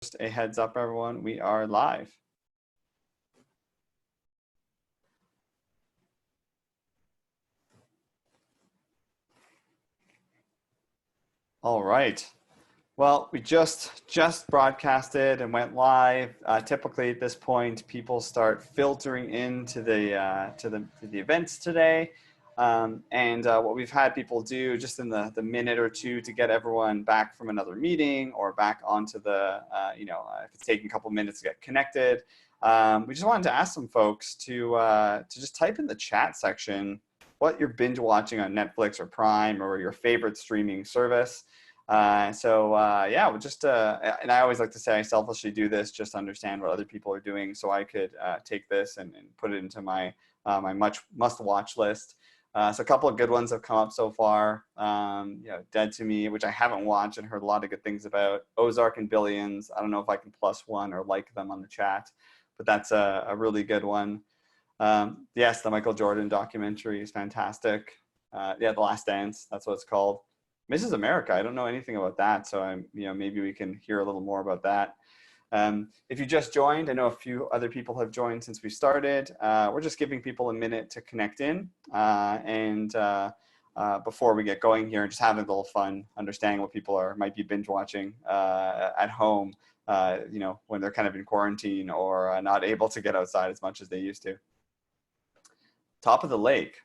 Just a heads up, everyone, we are live. All right. Well, we just broadcasted and went live. Typically, at this point, people start filtering into the events today, and what we've had people do just in the minute or two to get everyone back from another meeting or back onto the if it's taking a couple minutes to get connected. We just wanted to ask some folks to just type in the chat section what you're binge watching on Netflix or Prime or your favorite streaming service. Yeah, we'll just, and I always like to say I selfishly do this just to understand what other people are doing so I could take this and put it into my, my must-watch list. So a couple of good ones have come up so far. Dead to Me, which I haven't watched and heard a lot of good things about. Ozark and Billions. I don't know if I can +1 or like them on the chat, but that's a really good one. Yes, the Michael Jordan documentary is fantastic. Yeah, The Last Dance, that's what it's called. Mrs. America, I don't know anything about that, so maybe we can hear a little more about that. If you just joined, I know a few other people have joined since we started. We're just giving people a minute to connect in before we get going here and just having a little fun, understanding what people might be binge watching at home, when they're kind of in quarantine or not able to get outside as much as they used to. Top of the Lake,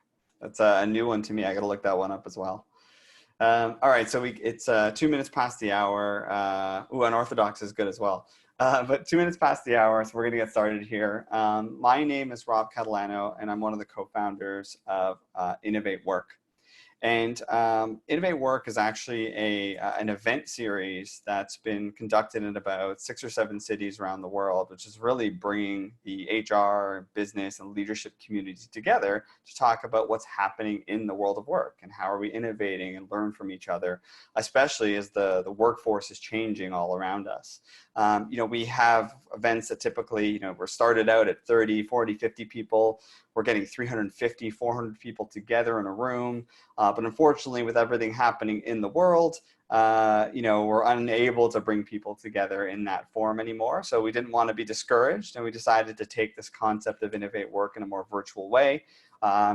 that's a new one to me. I got to look that one up as well. All right, so it's 2 minutes past the hour. Unorthodox is good as well. But 2 minutes past the hour, so we're gonna get started here. My name is Rob Catalano, and I'm one of the co-founders of InnovateWork. And InnovateWork is actually an event series that's been conducted in about 6 or 7 cities around the world, which is really bringing the HR, business, and leadership community together to talk about what's happening in the world of work and how are we innovating and learn from each other, especially as the workforce is changing all around us. We have events that typically, we're started out at 30, 40, 50 people. We're getting 350, 400 people together in a room. But unfortunately, with everything happening in the world, we're unable to bring people together in that form anymore. So we didn't want to be discouraged, and we decided to take this concept of InnovateWork in a more virtual way.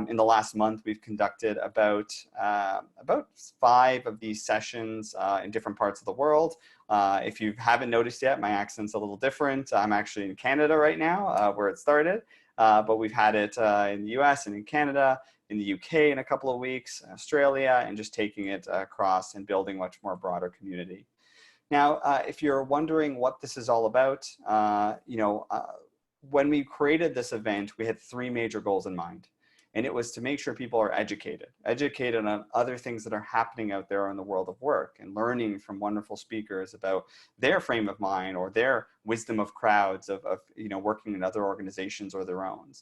In the last month, we've conducted about 5 of these sessions in different parts of the world. If you haven't noticed yet, my accent's a little different. I'm actually in Canada right now, where it started. But we've had it in the US and in Canada, in the UK in a couple of weeks, Australia, and just taking it across and building much more broader community. Now, if you're wondering what this is all about, when we created this event, we had 3 major goals in mind. And it was to make sure people are educated on other things that are happening out there in the world of work and learning from wonderful speakers about their frame of mind or their wisdom of crowds of working in other organizations or their own.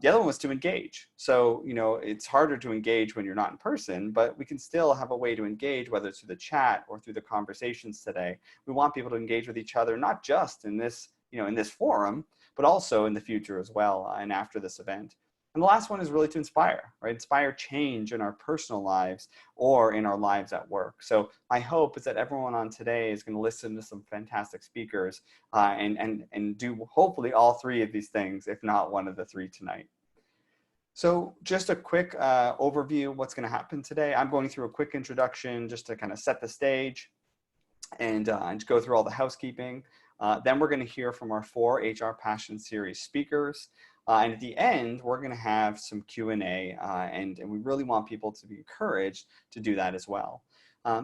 The other one was to engage. So, it's harder to engage when you're not in person, but we can still have a way to engage, whether it's through the chat or through the conversations today. We want people to engage with each other, not just in this, in this forum, but also in the future as well and after this event. And the last one is really to inspire, right? Inspire change in our personal lives or in our lives at work. So my hope is that everyone on today is going to listen to some fantastic speakers and do hopefully all 3 of these things, if not one of the 3 tonight. So just a quick overview of what's going to happen today. I'm going through a quick introduction just to kind of set the stage and go through all the housekeeping. Then we're going to hear from our 4 HR Passion Series speakers. And at the end, we're going to have some Q&A, and we really want people to be encouraged to do that as well.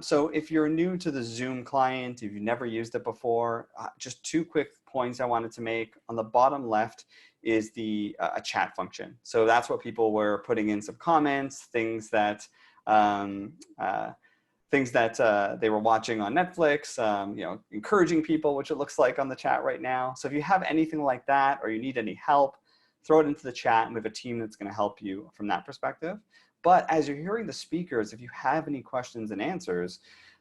So if you're new to the Zoom client, if you've never used it before, just 2 quick points I wanted to make. On the bottom left is a chat function. So that's what people were putting in some comments, things that they were watching on Netflix, encouraging people, which it looks like on the chat right now. So if you have anything like that or you need any help, throw it into the chat, and we have a team that's going to help you from that perspective. But as you're hearing the speakers, if you have any questions and answers,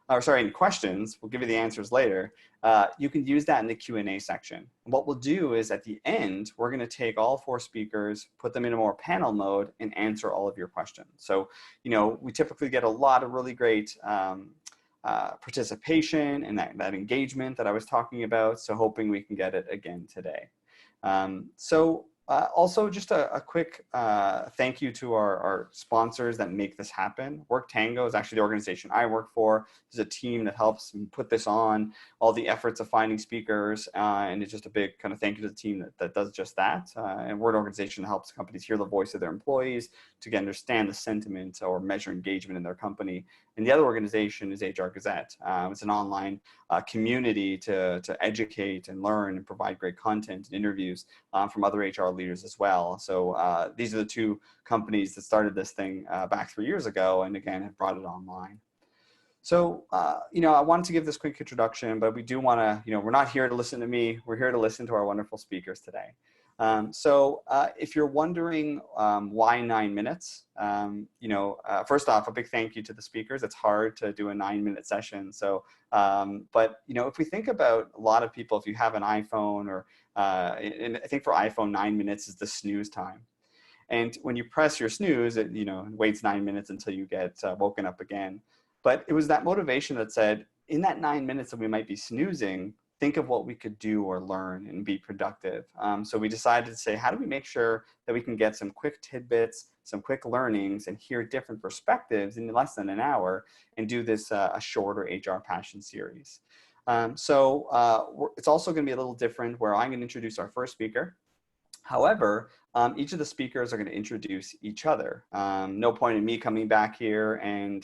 any questions, we'll give you the answers later, you can use that in the Q&A section. And what we'll do is at the end, we're going to take all 4 speakers, put them in a more panel mode, and answer all of your questions. So, we typically get a lot of really great participation and that engagement that I was talking about. So hoping we can get it again today. Also just a quick thank you to our sponsors that make this happen. WorkTango is actually the organization I work for. There's a team that helps put this on, all the efforts of finding speakers, and it's just a big kind of thank you to the team that does just that. And we're an organization that helps companies hear the voice of their employees to understand the sentiment or measure engagement in their company. And the other organization is HR Gazette. It's an online community to educate and learn and provide great content and interviews from other HR leaders as well. So these are the two companies that started this thing back 3 years ago, and again have brought it online. So I wanted to give this quick introduction, but we do want to, we're not here to listen to me. We're here to listen to our wonderful speakers today. If you're wondering why 9 minutes, first off, a big thank you to the speakers. It's hard to do a 9-minute session. So, if we think about a lot of people, if you have an iPhone or, and I think for iPhone, 9 minutes is the snooze time. And when you press your snooze, it, waits 9 minutes until you get woken up again. But it was that motivation that said, in that 9 minutes that we might be snoozing, think of what we could do or learn and be productive. So we decided to say, how do we make sure that we can get some quick tidbits, some quick learnings, and hear different perspectives in less than an hour, and do this a shorter HR Passion series. It's also going to be a little different, where I'm going to introduce our first speaker. However, each of the speakers are going to introduce each other. No point in me coming back here and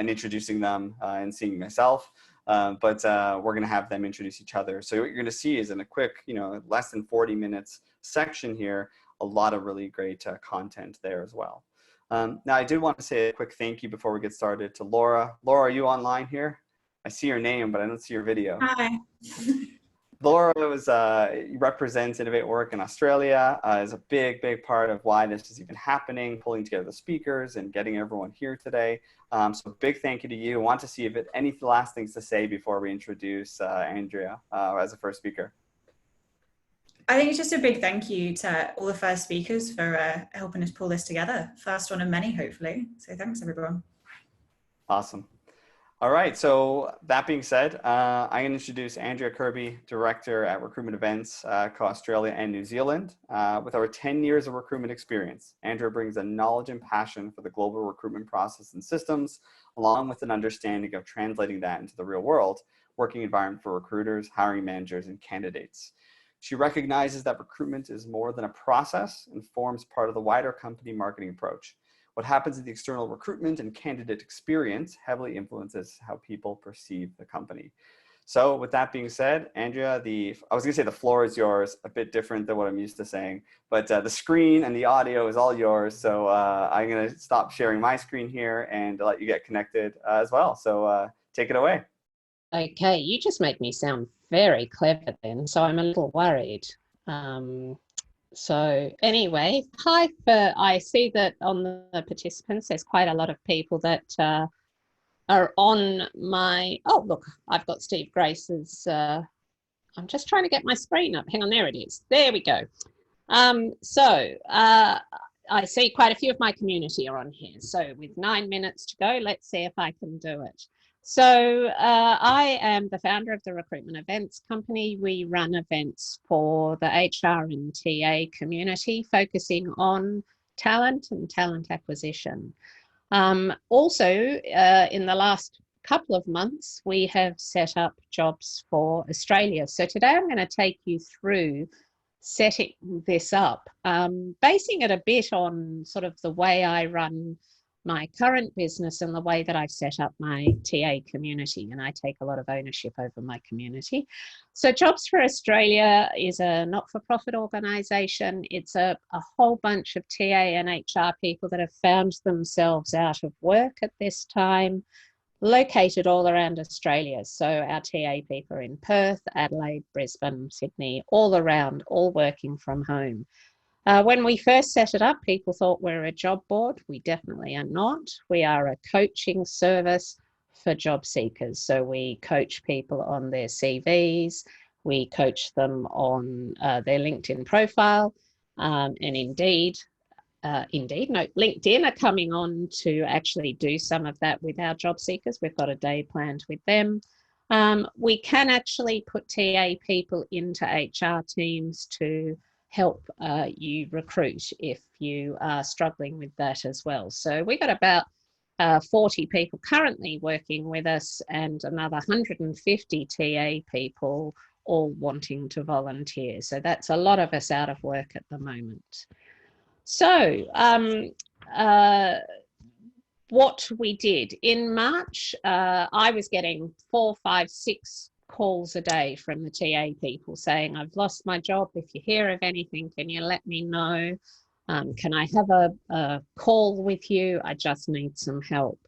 introducing them and seeing myself, but we're going to have them introduce each other. So what you're going to see is in a quick, less than 40 minutes section here, a lot of really great content there as well. Now, I did want to say a quick thank you before we get started to Laura. Laura, are you online here? I see your name, but I don't see your video. Hi. Laura represents InnovateWork in Australia, is a big part of why this is even happening, pulling together the speakers and getting everyone here today. So big thank you to you. I want to see if it any last things to say before we introduce Andrea as a first speaker. I think it's just a big thank you to all the first speakers for helping us pull this together. First one of many, hopefully. So thanks, everyone. Awesome. All right, so that being said, I'm going to introduce Andrea Kirby, Director at Recruitment Events, Australia and New Zealand. With over 10 years of recruitment experience, Andrea brings a knowledge and passion for the global recruitment process and systems, along with an understanding of translating that into the real world, working environment for recruiters, hiring managers, and candidates. She recognizes that recruitment is more than a process and forms part of the wider company marketing approach. What happens in the external recruitment and candidate experience heavily influences how people perceive the company. So with that being said, Andrea, I was going to say the floor is yours, a bit different than what I'm used to saying, but the screen and the audio is all yours. So I'm going to stop sharing my screen here and let you get connected as well. So take it away. Okay, you just make me sound very clever then, so I'm a little worried. So anyway, hi, I see that on the participants, there's quite a lot of people that are on my, oh, look, I've got Steve Grace's, I'm just trying to get my screen up. Hang on, there it is. There we go. I see quite a few of my community are on here. So with 9 minutes to go, let's see if I can do it. So I am the founder of the Recruitment Events Company. We run events for the HR and TA community, focusing on talent and talent acquisition. Also, in the last couple of months, we have set up jobs for Australia. So today I'm going to take you through setting this up, basing it a bit on sort of the way I run my current business and the way that I've set up my TA community, and I take a lot of ownership over my community. So Jobs for Australia is a not-for-profit organisation. It's a whole bunch of TA and HR people that have found themselves out of work at this time, located all around Australia. So our TA people are in Perth, Adelaide, Brisbane, Sydney, all around, all working from home. When we first set it up, people thought we're a job board. We definitely are not. We are a coaching service for job seekers. So we coach people on their CVs. We coach them on their LinkedIn profile. And indeed, LinkedIn are coming on to actually do some of that with our job seekers. We've got a day planned with them. We can actually put TA people into HR teams to help you recruit if you are struggling with that as well. So we got about 40 people currently working with us and another 150 TA people all wanting to volunteer. So that's a lot of us out of work at the moment. So what we did in March, I was getting 4, 5, 6 calls a day from the TA people saying, I've lost my job. If you hear of anything, can you let me know? Can I have a call with you? I just need some help.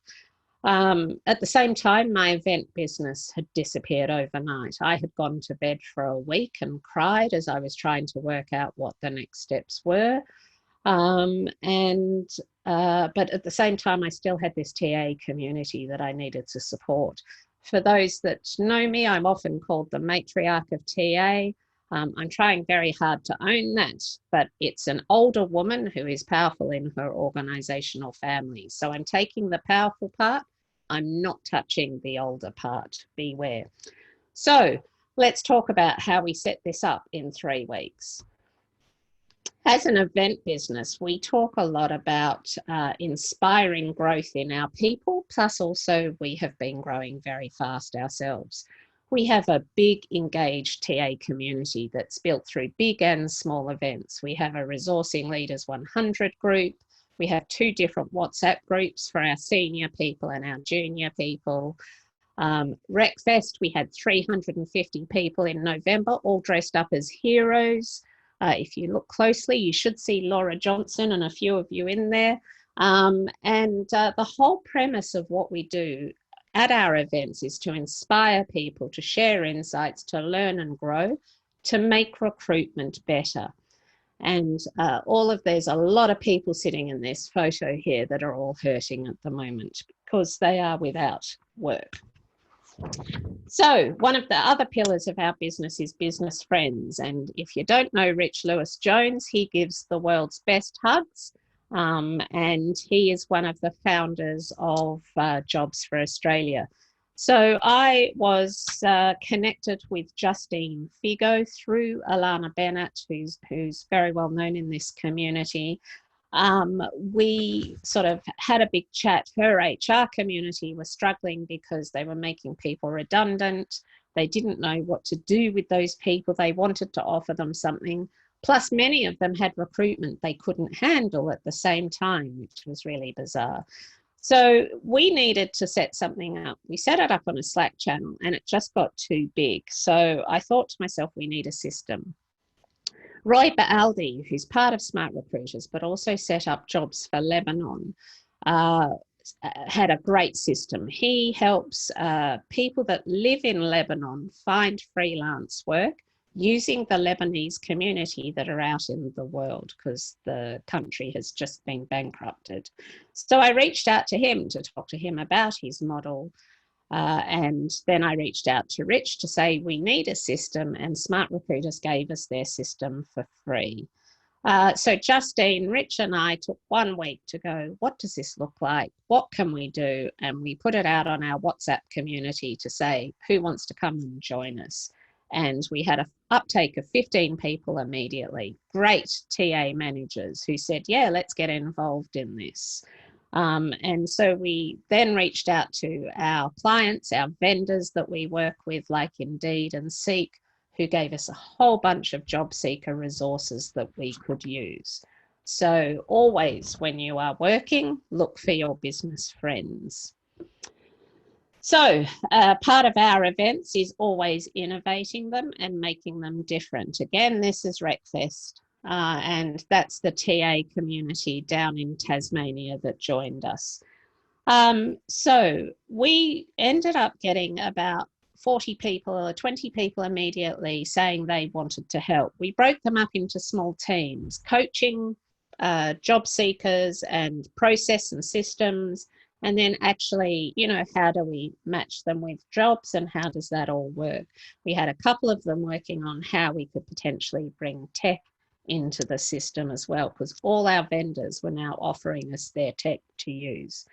At the same time, my event business had disappeared overnight. I had gone to bed for a week and cried as I was trying to work out what the next steps were. But at the same time, I still had this TA community that I needed to support. For those that know me, I'm often called the matriarch of TA. I'm trying very hard to own that, but it's an older woman who is powerful in her organizational family. So I'm taking the powerful part. I'm not touching the older part. Beware. So let's talk about how we set this up in 3 weeks. As an event business, we talk a lot about inspiring growth in our people, plus also we have been growing very fast ourselves. We have a big engaged TA community that's built through big and small events. We have a Resourcing Leaders 100 group. We have 2 different WhatsApp groups for our senior people and our junior people. RecFest, we had 350 people in November, all dressed up as heroes. If you look closely, you should see Laura Johnson and a few of you in there. The whole premise of what we do at our events is to inspire people to share insights, to learn and grow, to make recruitment better. And there's a lot of people sitting in this photo here that are all hurting at the moment because they are without work. So one of the other pillars of our business is business friends. And if you don't know Rich Lewis Jones, he gives the world's best hugs. And he is one of the founders of Jobs for Australia. So I was connected with Justine Figo through Alana Bennett, who's very well known in this community. We sort of had a big chat. Her HR community was struggling because they were making people redundant. They didn't know what to do with those people. They wanted to offer them something. Plus, many of them had recruitment they couldn't handle at the same time, which was really bizarre. So we needed to set something up. We set it up on a Slack channel and it just got too big. So I thought to myself, we need a system. Roy Baaldi, who's part of Smart Recruiters, but also set up Jobs for Lebanon, had a great system. He helps people that live in Lebanon find freelance work using the Lebanese community that are out in the world because the country has just been bankrupted. So I reached out to him to talk to him about his model. And then I reached out to Rich to say we need a system, and Smart Recruiters gave us their system for free. So Justine, Rich and I took 1 week to go, what does this look like? What can we do? And we put it out on our WhatsApp community to say, who wants to come and join us? And we had an uptake of 15 people immediately. Great TA managers who said, yeah, let's get involved in this. And so we then reached out to our clients, our vendors that we work with, like Indeed and Seek, who gave us a whole bunch of job seeker resources that we could use. So always when you are working, look for your business friends. So part of our events is always innovating them and making them different. Again, this is RecFest. And that's the TA community down in Tasmania that joined us. So we ended up getting about 40 people or 20 people immediately saying they wanted to help. We broke them up into small teams, coaching job seekers and process and systems, and then actually, you know, how do we match them with jobs and how does that all work? We had a couple of them working on how we could potentially bring tech into the system as well, because all our vendors were now offering us their tech to use.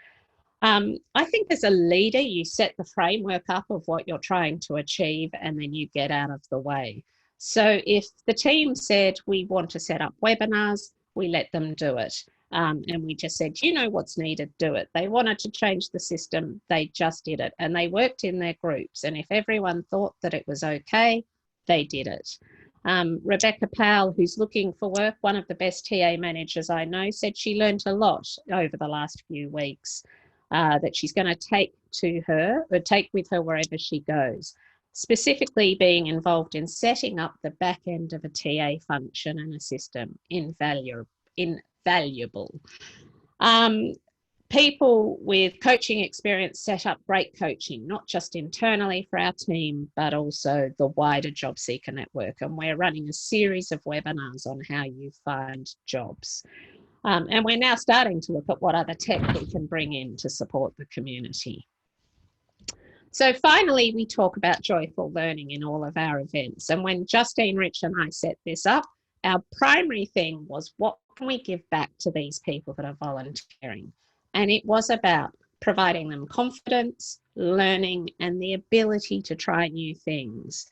I think as a leader, you set the framework up of what you're trying to achieve, and then you get out of the way. So if the team said, we want to set up webinars, we let them do it. And we just said, you know what's needed, do it. They wanted to change the system, they just did it. And they worked in their groups. And if everyone thought that it was okay, they did it. Rebecca Powell, who's looking for work, one of the best TA managers I know, said she learned a lot over the last few weeks that she's going to take with her wherever she goes. Specifically being involved in setting up the back end of a TA function and a system, invaluable. People with coaching experience set up great coaching, not just internally for our team, but also the wider job seeker network. And we're running a series of webinars on how you find jobs. And we're now starting to look at what other tech we can bring in to support the community. So finally, we talk about joyful learning in all of our events. And when Justine, Rich and I set this up, our primary thing was, what can we give back to these people that are volunteering? And it was about providing them confidence, learning, and the ability to try new things.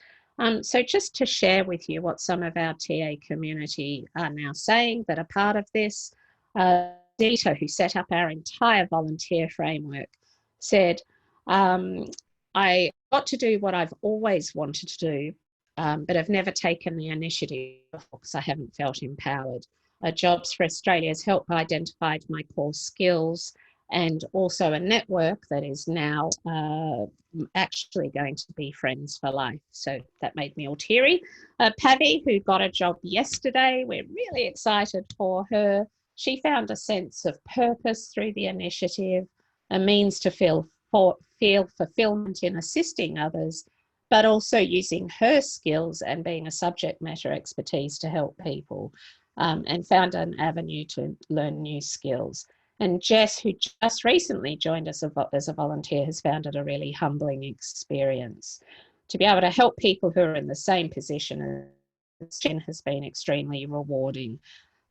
So just to share with you what some of our TA community are now saying that are part of this, Dita, who set up our entire volunteer framework, said, I got to do what I've always wanted to do, but I've never taken the initiative because I haven't felt empowered. Jobs for Australia has helped identify my core skills, and also a network that is now actually going to be friends for life. So that made me all teary. Pavi, who got a job yesterday, we're really excited for her. She found a sense of purpose through the initiative, a means to feel fulfillment in assisting others, but also using her skills and being a subject matter expertise to help people, and found an avenue to learn new skills. And Jess, who just recently joined us as a volunteer, has found it a really humbling experience. To be able to help people who are in the same position as Jen has been extremely rewarding.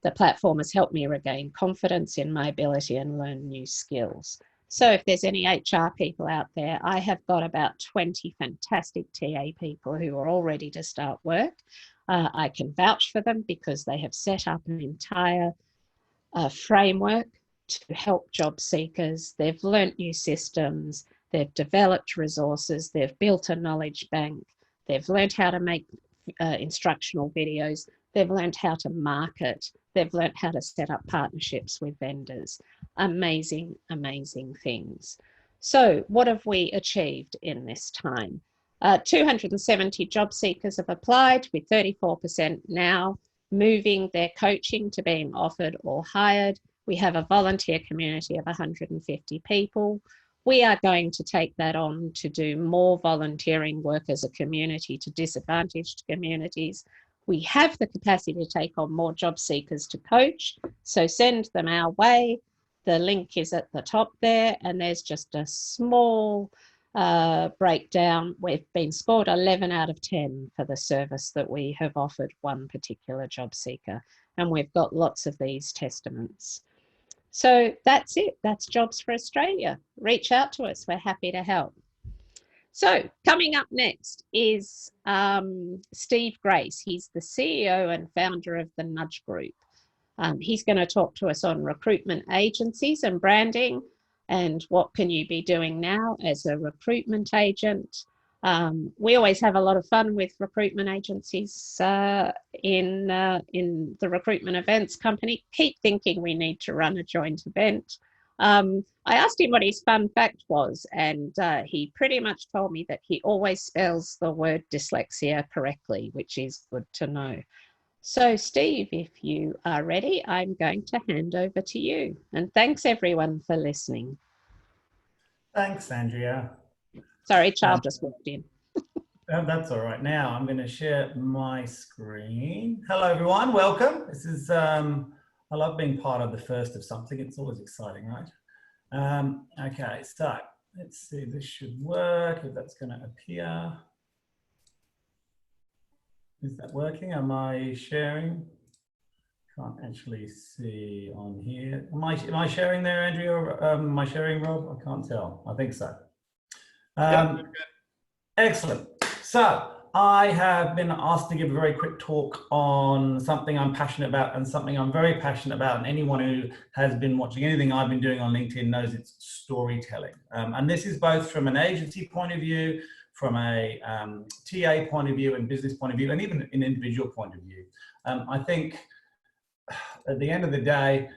The platform has helped me regain confidence in my ability and learn new skills. So if there's any HR people out there, I have got about 20 fantastic TA people who are all ready to start work. I can vouch for them because they have set up an entire framework to help job seekers. They've learnt new systems, they've developed resources, they've built a knowledge bank, they've learnt how to make instructional videos, they've learnt how to market, they've learnt how to set up partnerships with vendors. Amazing, amazing things. So what have we achieved in this time? 270 job seekers have applied, with 34% now moving their coaching to being offered or hired. We have a volunteer community of 150 people. We are going to take that on to do more volunteering work as a community to disadvantaged communities. We have the capacity to take on more job seekers to coach, so send them our way. The link is at the top there, and there's just a small breakdown. We've been scored 11 out of 10 for the service that we have offered one particular job seeker, and we've got lots of these testaments. So that's it. That's Jobs for Australia. Reach out to us. We're happy to help. So coming up next is Steve Grace. He's the CEO and founder of the Nudge Group. He's going to talk to us on recruitment agencies and branding, and what can you be doing now as a recruitment agent. We always have a lot of fun with recruitment agencies in the recruitment events company. Keep thinking we need to run a joint event. I asked him what his fun fact was, and he pretty much told me that he always spells the word dyslexia correctly, which is good to know. So Steve, if you are ready, I'm going to hand over to you. And thanks everyone for listening. Thanks, Andrea. Sorry, Charles just walked in. That's all right. Now I'm going to share my screen. Hello, everyone. Welcome. This is, I love being part of the first of something. It's always exciting, right? Okay, so let's see. This should work, if that's going to appear. Is that working? Am I sharing? can't actually see on here. Am I sharing there, Andrea, or am I sharing, Rob? I can't tell. I think so. Excellent. So I have been asked to give a very quick talk on something I'm passionate about and something I'm very passionate about. And anyone who has been watching anything I've been doing on LinkedIn knows it's storytelling. And this is both from an agency point of view, from a TA point of view and business point of view, and even an individual point of view. I think at the end of the day,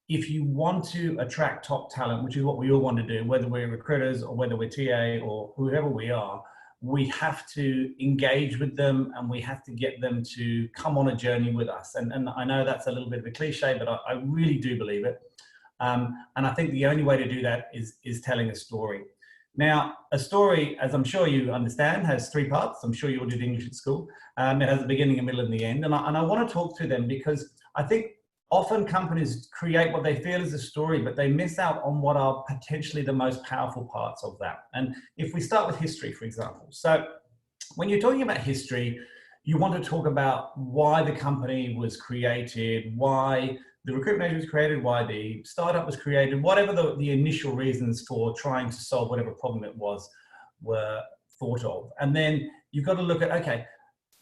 if you want to attract top talent, which is what we all want to do, whether we're recruiters or whether we're TA or whoever we are, we have to engage with them and we have to get them to come on a journey with us. And I know that's a little bit of a cliche, but I really do believe it. And I think the only way to do that is telling a story. Now, a story, as I'm sure you understand, has three parts. I'm sure you all did English at school. It has a beginning, a middle, and the end. And I want to talk to them because I think often companies create what they feel is a story, but they miss out on what are potentially the most powerful parts of that. And if we start with history, for example. So when you're talking about history, you want to talk about why the company was created, why the recruitment agency was created, why the startup was created, whatever the initial reasons for trying to solve whatever problem it was were thought of. And then you've got to look at, okay,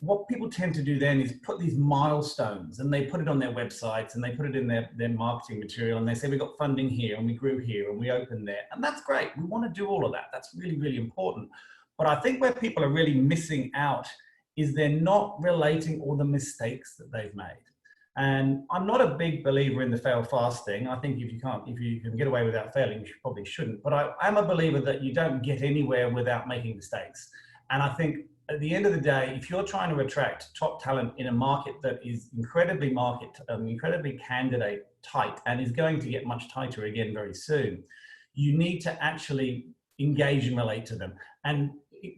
what people tend to do then is put these milestones and they put it on their websites and they put it in their marketing material and they say we got funding here and we grew here and we opened there. And that's great. We want to do all of that. That's really, really important. But I think where people are really missing out is they're not relating all the mistakes that they've made. And I'm not a big believer in the fail fast thing. I think if you can get away without failing, you probably shouldn't. But I am a believer that you don't get anywhere without making mistakes. And I think at the end of the day, if you're trying to attract top talent in a market that is incredibly candidate tight and is going to get much tighter again very soon, you need to actually engage and relate to them. And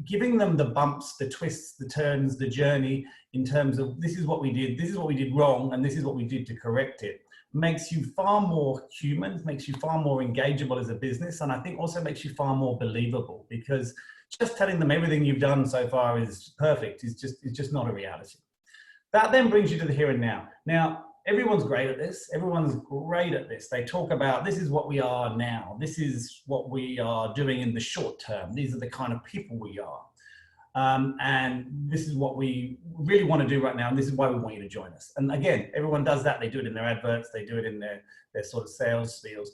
giving them the bumps, the twists, the turns, the journey in terms of this is what we did wrong, and this is what we did to correct it, makes you far more human, makes you far more engageable as a business, and I think also makes you far more believable, because just telling them everything you've done so far is perfect is just not a reality. That then brings you to the here and now. Now, everyone's great at this. Everyone's great at this. They talk about this is what we are now. This is what we are doing in the short term. These are the kind of people we are. And this is what we really want to do right now. And this is why we want you to join us. And again, everyone does that. They do it in their adverts. They do it in their sort of sales spiels.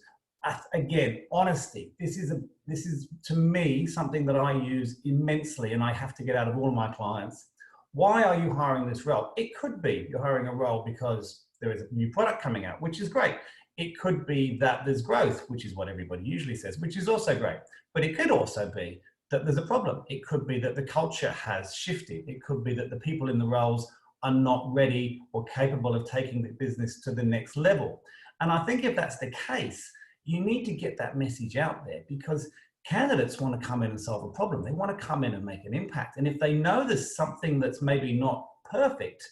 Again, honesty. This is to me something that I use immensely, and I have to get out of all my clients. Why are you hiring this role? It could be you're hiring a role because there is a new product coming out, which is great. It could be that there's growth, which is what everybody usually says, which is also great. But it could also be that there's a problem. It could be that the culture has shifted. It could be that the people in the roles are not ready or capable of taking the business to the next level. And I think if that's the case, you need to get that message out there, because candidates want to come in and solve a problem. They want to come in and make an impact. And if they know there's something that's maybe not perfect,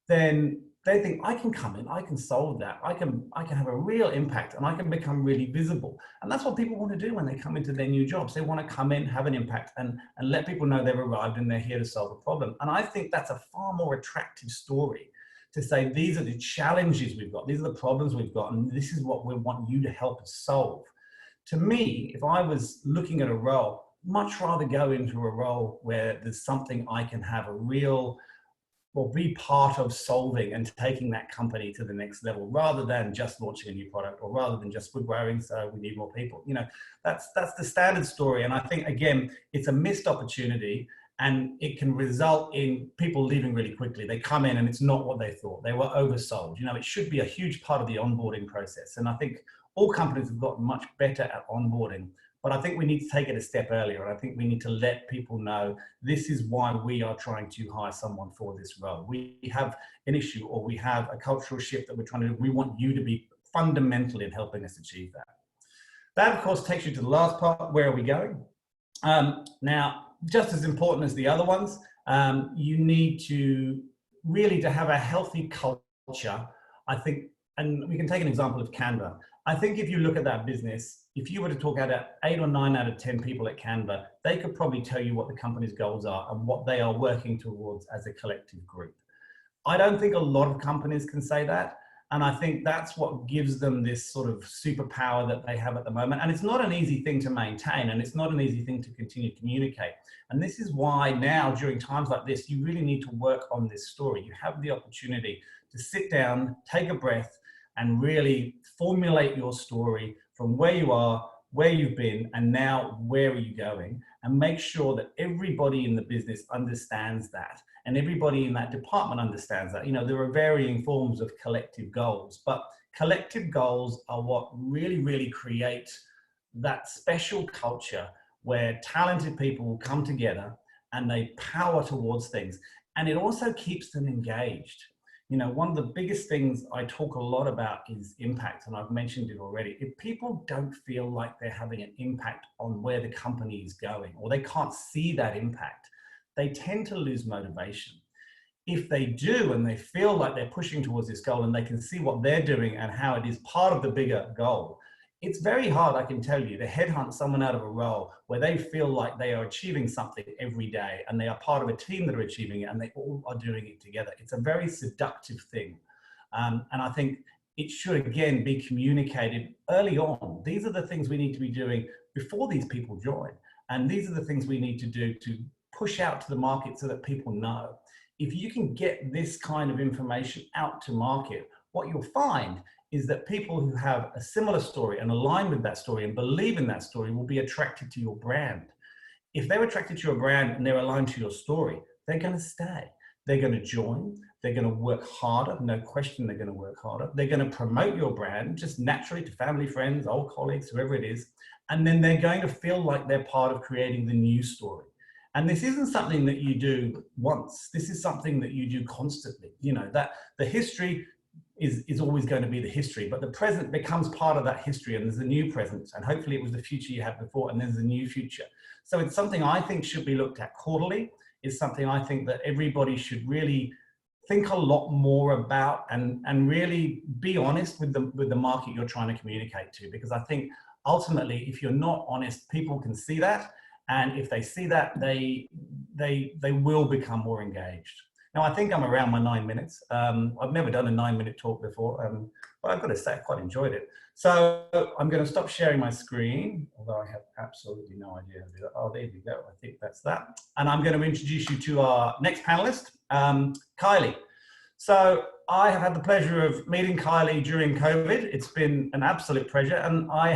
then they think, I can come in, I can solve that. I can have a real impact and I can become really visible. And that's what people want to do when they come into their new jobs. They want to come in, have an impact, and let people know they've arrived and they're here to solve a problem. And I think that's a far more attractive story, to say, these are the challenges we've got, these are the problems we've got, and this is what we want you to help us solve. To me, if I was looking at a role, much rather go into a role where there's something I can have a real, or be part of solving and taking that company to the next level, rather than just launching a new product, or rather than just we're growing, so we need more people. You know, that's the standard story. And I think, again, it's a missed opportunity. And it can result in people leaving really quickly. They come in and it's not what they thought. They were oversold. You know, it should be a huge part of the onboarding process. And I think all companies have gotten much better at onboarding, but I think we need to take it a step earlier. And I think we need to let people know this is why we are trying to hire someone for this role. We have an issue, or we have a cultural shift that we're trying to do. We want you to be fundamental in helping us achieve that. That, of course, takes you to the last part. Where are we going? Now, just as important as the other ones, you need to really to have a healthy culture, I think. And we can take an example of Canva. I think if you look at that business, if you were to talk out 8 or 9 out of 10 people at Canva, they could probably tell you what the company's goals are and what they are working towards as a collective group. I don't think a lot of companies can say that. And I think that's what gives them this sort of superpower that they have at the moment. And it's not an easy thing to maintain, and it's not an easy thing to continue to communicate. And this is why now, during times like this, you really need to work on this story. You have the opportunity to sit down, take a breath, and really formulate your story from where you are, where you've been, and now where are you going, and make sure that everybody in the business understands that. And everybody in that department understands that. You know, there are varying forms of collective goals, but collective goals are what really, really create that special culture where talented people will come together and they power towards things. And it also keeps them engaged. You know, one of the biggest things I talk a lot about is impact, and I've mentioned it already. If people don't feel like they're having an impact on where the company is going, or they can't see that impact, they tend to lose motivation. If they do, and they feel like they're pushing towards this goal and they can see what they're doing and how it is part of the bigger goal, it's very hard, I can tell you, to headhunt someone out of a role where they feel like they are achieving something every day and they are part of a team that are achieving it and they all are doing it together. It's a very seductive thing. And I think it should, again, be communicated early on. These are the things we need to be doing before these people join. And these are the things we need to do to push out to the market so that people know. If you can get this kind of information out to market, what you'll find is that people who have a similar story and align with that story and believe in that story will be attracted to your brand. If they're attracted to your brand and they're aligned to your story, they're going to stay. They're going to join. They're going to work harder. No question, they're going to work harder. They're going to promote your brand just naturally to family, friends, old colleagues, whoever it is. And then they're going to feel like they're part of creating the new story. And this isn't something that you do once. This is something that you do constantly. You know, that the history is always going to be the history, but the present becomes part of that history, and there's a new present, and hopefully it was the future you had before, and there's a new future. So it's something I think should be looked at quarterly. It's something I think that everybody should really think a lot more about, and really be honest with the market you're trying to communicate to, because I think ultimately, if you're not honest, people can see that, and if they see that, they will become more engaged. Now, I think I'm around my 9 minutes. I've never done a 9-minute talk before, but I've got to say I quite enjoyed it. So I'm going to stop sharing my screen, although I have absolutely no idea how to do that. Oh, there we go. I think that's that. And I'm going to introduce you to our next panelist, Kylie. So I have had the pleasure of meeting Kylie during COVID. It's been an absolute pleasure. And I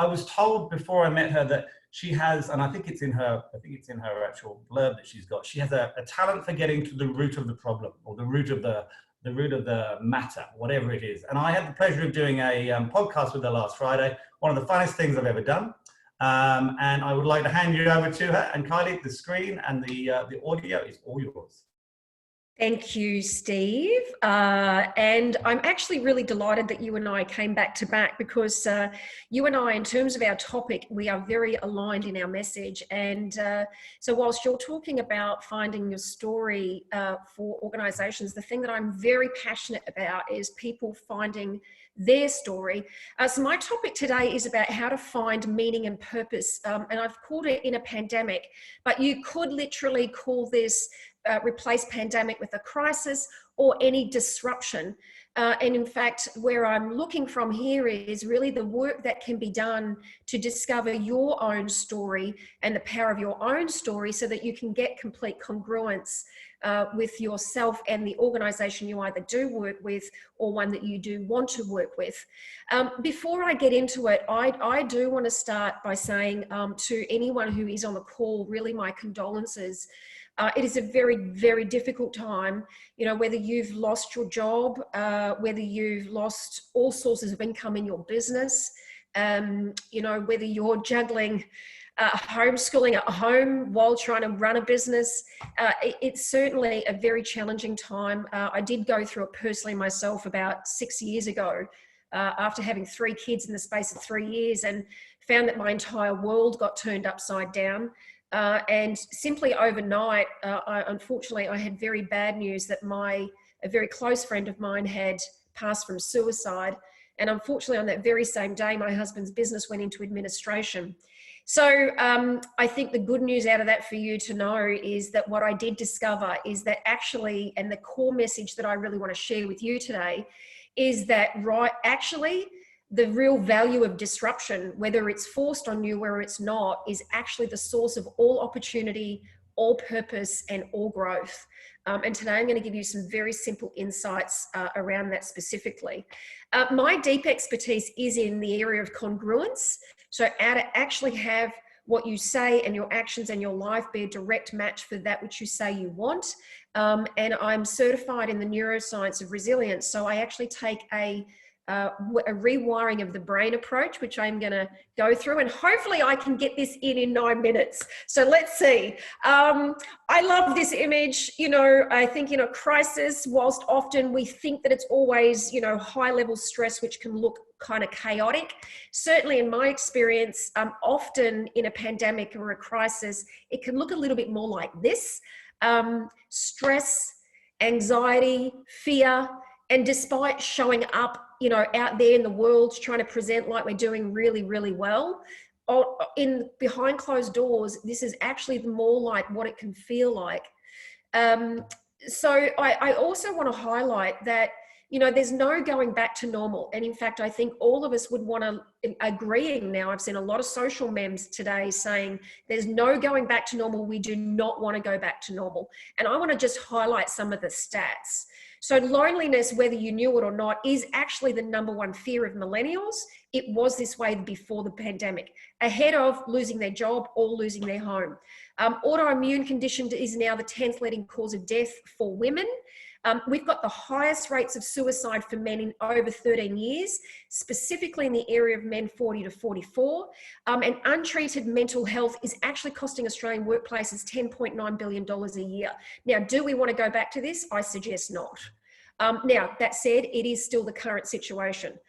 was told before I met her that she has, and I think it's in her actual blurb that she's got, she has a talent for getting to the root of the problem, or the root of the matter, whatever it is. And I had the pleasure of doing a podcast with her last Friday, one of the funnest things I've ever done. And I would like to hand you over to her. And Kylie, the screen and the audio is all yours. Thank you, Steve. And I'm actually really delighted that you and I came back to back, because you and I, in terms of our topic, we are very aligned in our message. And so whilst you're talking about finding your story for organizations, the thing that I'm very passionate about is people finding their story. So my topic today is about how to find meaning and purpose. And I've called it In a Pandemic, but you could literally call this replace pandemic with a crisis, or any disruption. And in fact, where I'm looking from here is really the work that can be done to discover your own story and the power of your own story, so that you can get complete congruence with yourself and the organization you either do work with or one that you do want to work with. Before I get into it, I do want to start by saying to anyone who is on the call, really my condolences. It is a very, very difficult time, you know, whether you've lost your job, whether you've lost all sources of income in your business, you know, whether you're juggling homeschooling at home while trying to run a business. It's certainly a very challenging time. I did go through it personally myself about 6 years ago, after having 3 kids in the space of 3 years, and found that my entire world got turned upside down. And simply overnight, unfortunately, I had very bad news that a very close friend of mine had passed from suicide. And unfortunately, on that very same day, my husband's business went into administration. So I think the good news out of that for you to know is that what I did discover is that actually, and the core message that I really want to share with you today is that actually the real value of disruption, whether it's forced on you, whether it's not, is actually the source of all opportunity, all purpose, and all growth. And today I'm going to give you some very simple insights around that specifically. My deep expertise is in the area of congruence. So how to actually have what you say and your actions and your life be a direct match for that which you say you want. And I'm certified in the neuroscience of resilience. So I actually take a rewiring of the brain approach, which I'm going to go through, and hopefully I can get this in 9 minutes. So let's see. I love this image. You know, I think in a crisis, whilst often we think that it's always, you know, high level stress, which can look kind of chaotic. Certainly in my experience, often in a pandemic or a crisis, it can look a little bit more like this. Stress, anxiety, fear, and despite showing up, you know, out there in the world trying to present like we're doing really, really well, behind closed doors, this is actually more like what it can feel like. So I also want to highlight that, you know, there's no going back to normal. And in fact, I think all of us would want to, agreeing now, I've seen a lot of social memes today saying there's no going back to normal. We do not want to go back to normal. And I want to just highlight some of the stats. So loneliness, whether you knew it or not, is actually the #1 fear of millennials. It was this way before the pandemic, ahead of losing their job or losing their home. Autoimmune condition is now the 10th leading cause of death for women. We've got the highest rates of suicide for men in over 13 years, specifically in the area of men 40 to 44. And untreated mental health is actually costing Australian workplaces $10.9 billion a year. Now, do we want to go back to this? I suggest not. Now, that said, it is still the current situation.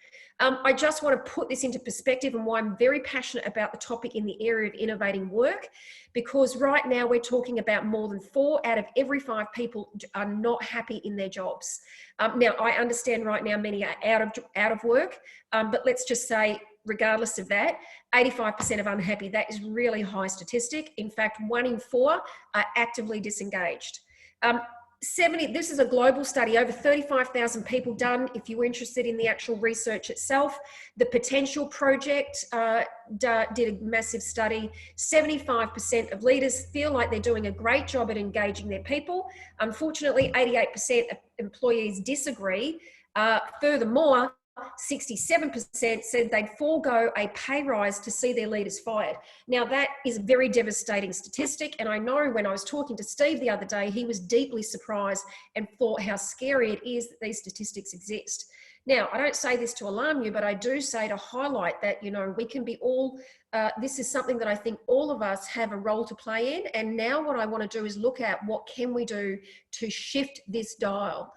I just want to put this into perspective and why I'm very passionate about the topic in the area of innovating work, because right now we're talking about more than 4 out of every 5 people are not happy in their jobs. Now, I understand right now many are out of work, but let's just say, regardless of that, 85% of unhappy, that is really high statistic. In fact, 1 in 4 are actively disengaged. This is a global study, over 35,000 people done. If you're interested in the actual research itself, the Potential Project did a massive study. 75% of leaders feel like they're doing a great job at engaging their people. Unfortunately, 88% of employees disagree. Furthermore, 67% said they'd forego a pay rise to see their leaders fired. Now, that is a very devastating statistic. And I know when I was talking to Steve the other day, he was deeply surprised and thought how scary it is that these statistics exist. Now, I don't say this to alarm you, but I do say to highlight that, you know, we can be all, this is something that I think all of us have a role to play in. And now what I want to do is look at what can we do to shift this dial.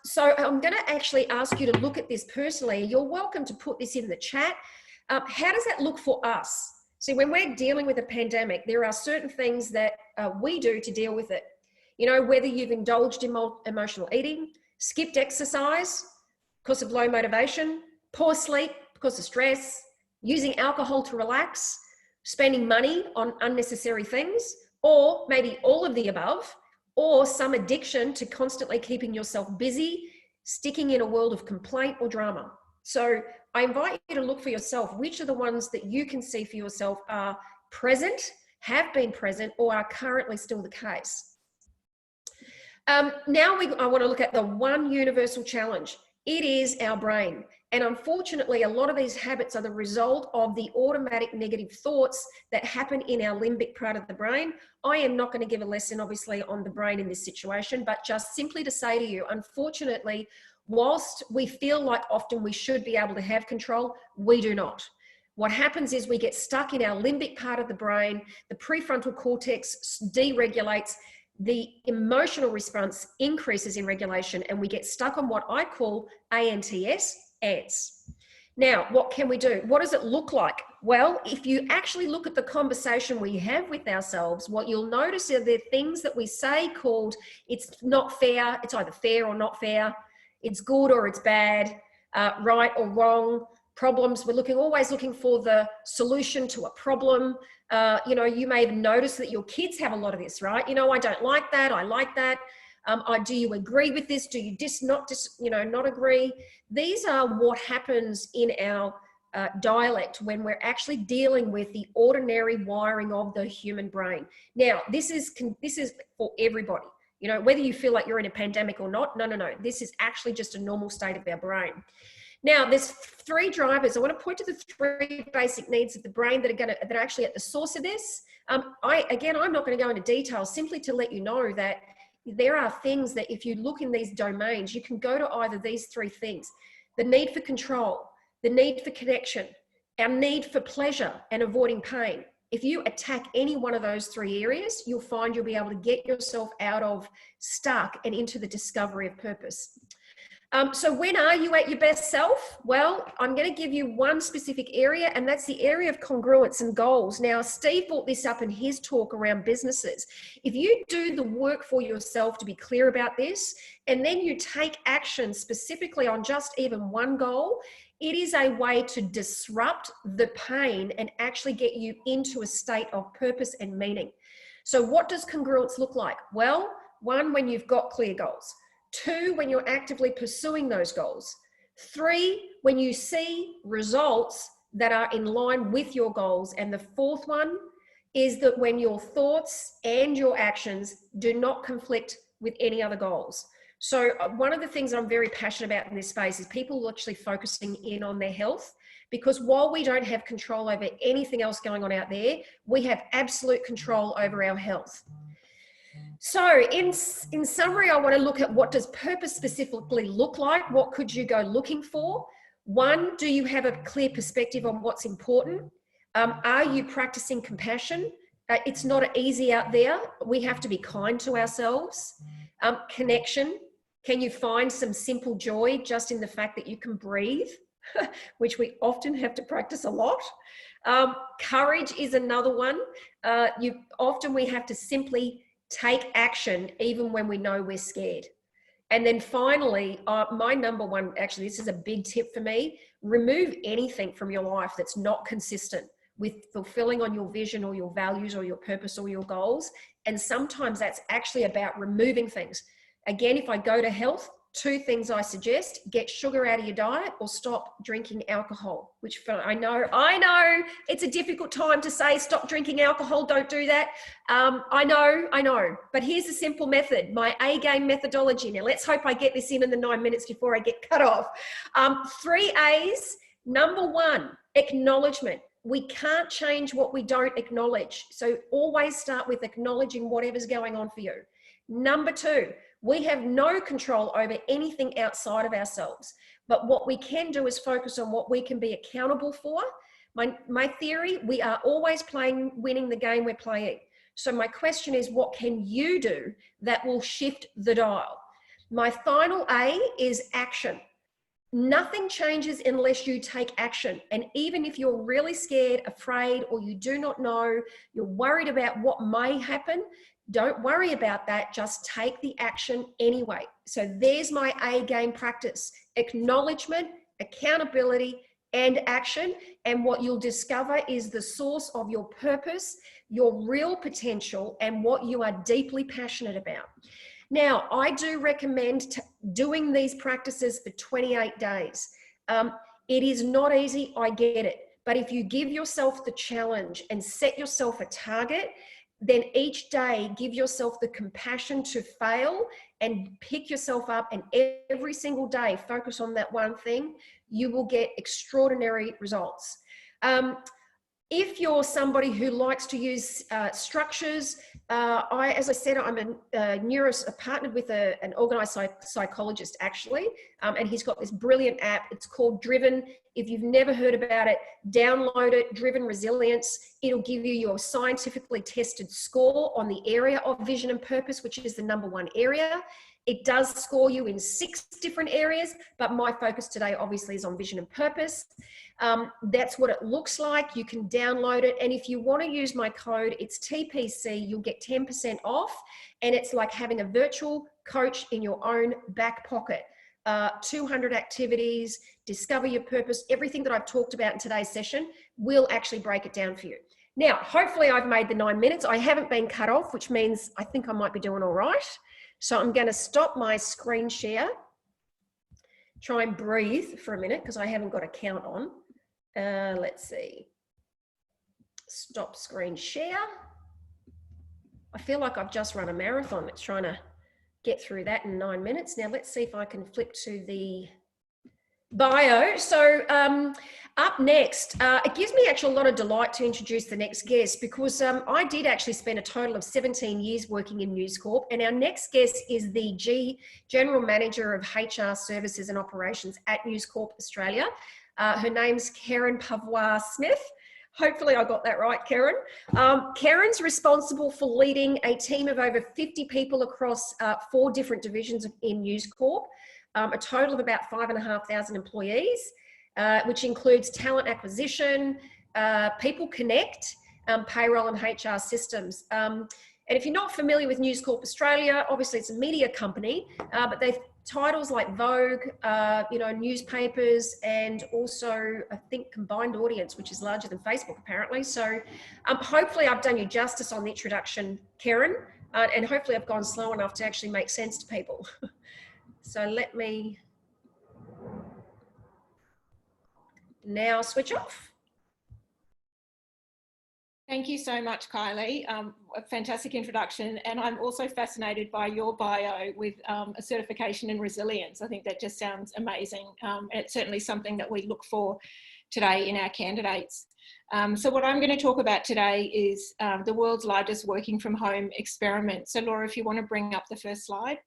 So I'm going to actually ask you to look at this personally. You're welcome to put this in the chat. How does that look for us? See, when we're dealing with a pandemic, there are certain things that we do to deal with it. You know, whether you've indulged in emotional eating, skipped exercise because of low motivation, poor sleep because of stress, using alcohol to relax, spending money on unnecessary things, or maybe all of the above, or some addiction to constantly keeping yourself busy, sticking in a world of complaint or drama. So I invite you to look for yourself, which are the ones that you can see for yourself are present, have been present, or are currently still the case. Now I want to look at the one universal challenge. It is our brain. And unfortunately, a lot of these habits are the result of the automatic negative thoughts that happen in our limbic part of the brain. I am not going to give a lesson, obviously, on the brain in this situation, but just simply to say to you, unfortunately, whilst we feel like often we should be able to have control, we do not. What happens is we get stuck in our limbic part of the brain, the prefrontal cortex deregulates, the emotional response increases in regulation, and we get stuck on what I call ANTS, ants. Now, what can we do? What does it look like? Well, if you actually look at the conversation we have with ourselves, what you'll notice are the things that we say called, it's not fair, it's either fair or not fair, it's good or it's bad, right or wrong, Problems, we're always looking for the solution to a problem. You know, you may have noticed that your kids have a lot of this, right? You know, I don't like that, I like that. Do you agree with this? Do you not agree? These are what happens in our dialect when we're actually dealing with the ordinary wiring of the human brain. Now, this is for everybody. You know, whether you feel like you're in a pandemic or not, no. This is actually just a normal state of our brain. Now, there's 3 drivers. I want to point to the 3 basic needs of the brain that are actually at the source of this. I'm not going to go into detail, simply to let you know that there are things that if you look in these domains, you can go to either these 3 things: the need for control, the need for connection, our need for pleasure and avoiding pain. If you attack any one of those 3 areas, you'll find you'll be able to get yourself out of stuck and into the discovery of purpose. So when are you at your best self? Well, I'm going to give you one specific area, and that's the area of congruence and goals. Now, Steve brought this up in his talk around businesses. If you do the work for yourself to be clear about this, and then you take action specifically on just even one goal, it is a way to disrupt the pain and actually get you into a state of purpose and meaning. So what does congruence look like? Well, 1, when you've got clear goals. 2, when you're actively pursuing those goals. 3, when you see results that are in line with your goals. And the 4th one is that when your thoughts and your actions do not conflict with any other goals. So one of the things I'm very passionate about in this space is people actually focusing in on their health, because while we don't have control over anything else going on out there, we have absolute control over our health. So in summary, I want to look at what does purpose specifically look like? What could you go looking for? 1, do you have a clear perspective on what's important? Are you practicing compassion? It's not easy out there. We have to be kind to ourselves. Connection. Can you find some simple joy just in the fact that you can breathe, which we often have to practice a lot? Courage is another one. We have to simply take action even when we know we're scared. And then finally, my number 1, actually, this is a big tip for me: remove anything from your life that's not consistent with fulfilling on your vision or your values or your purpose or your goals. And sometimes that's actually about removing things. Again, if I go to health, 2 things I suggest: get sugar out of your diet or stop drinking alcohol, which I know it's a difficult time to say stop drinking alcohol, don't do that. I know, but here's a simple method, my A-game methodology. Now let's hope I get this in the 9 minutes before I get cut off. 3 A's. Number 1, acknowledgement. We can't change what we don't acknowledge. So always start with acknowledging whatever's going on for you. Number 2, we have no control over anything outside of ourselves, but what we can do is focus on what we can be accountable for. My theory, we are always winning the game we're playing. So my question is, what can you do that will shift the dial? My final A is action. Nothing changes unless you take action. And even if you're really scared, afraid, or you do not know, you're worried about what may happen, don't worry about that. Just take the action anyway. So there's my A-game practice: acknowledgement, accountability, and action. And what you'll discover is the source of your purpose, your real potential, and what you are deeply passionate about. Now, I do recommend doing these practices for 28 days. It is not easy, I get it. But if you give yourself the challenge and set yourself a target, then each day give yourself the compassion to fail and pick yourself up, and every single day focus on that one thing, you will get extraordinary results. If you're somebody who likes to use structures, as I said, I'm partnered with an organized psychologist actually, and he's got this brilliant app. It's called Driven. If you've never heard about it, download it, Driven Resilience. It'll give you your scientifically tested score on the area of vision and purpose, which is the number 1 area. It does score you in 6 different areas, but my focus today obviously is on vision and purpose. That's what it looks like. You can download it. And if you want to use my code, it's TPC, you'll get 10% off. And it's like having a virtual coach in your own back pocket. 200 activities, discover your purpose, everything that I've talked about in today's session will actually break it down for you. Now, hopefully I've made the 9 minutes. I haven't been cut off, which means I think I might be doing all right. So I'm going to stop my screen share, try and breathe for a minute because I haven't got a count on. Let's see. Stop screen share. I feel like I've just run a marathon. It's trying to get through that in 9 minutes. Now let's see if I can flip to the bio. So up next, it gives me actually a lot of delight to introduce the next guest because I did actually spend a total of 17 years working in News Corp, and our next guest is the General Manager of HR Services and Operations at News Corp Australia. Her name's Karen Pavois-Smith. Hopefully I got that right, Karen. Karen's responsible for leading a team of over 50 people across 4 different divisions in News Corp, a total of about 5,500 employees, which includes talent acquisition, People Connect, payroll and HR systems. And if you're not familiar with News Corp Australia, obviously it's a media company, but they've titles like Vogue, you know, newspapers, and also I think Combined Audience, which is larger than Facebook apparently. So hopefully I've done you justice on the introduction, Karen, and hopefully I've gone slow enough to actually make sense to people. So let me now switch off. Thank you so much, Kylie. A fantastic introduction. And I'm also fascinated by your bio with a certification in resilience. I think that just sounds amazing. And it's certainly something that we look for today in our candidates. So what I'm going to talk about today is the world's largest working from home experiment. So Laura, if you want to bring up the first slide.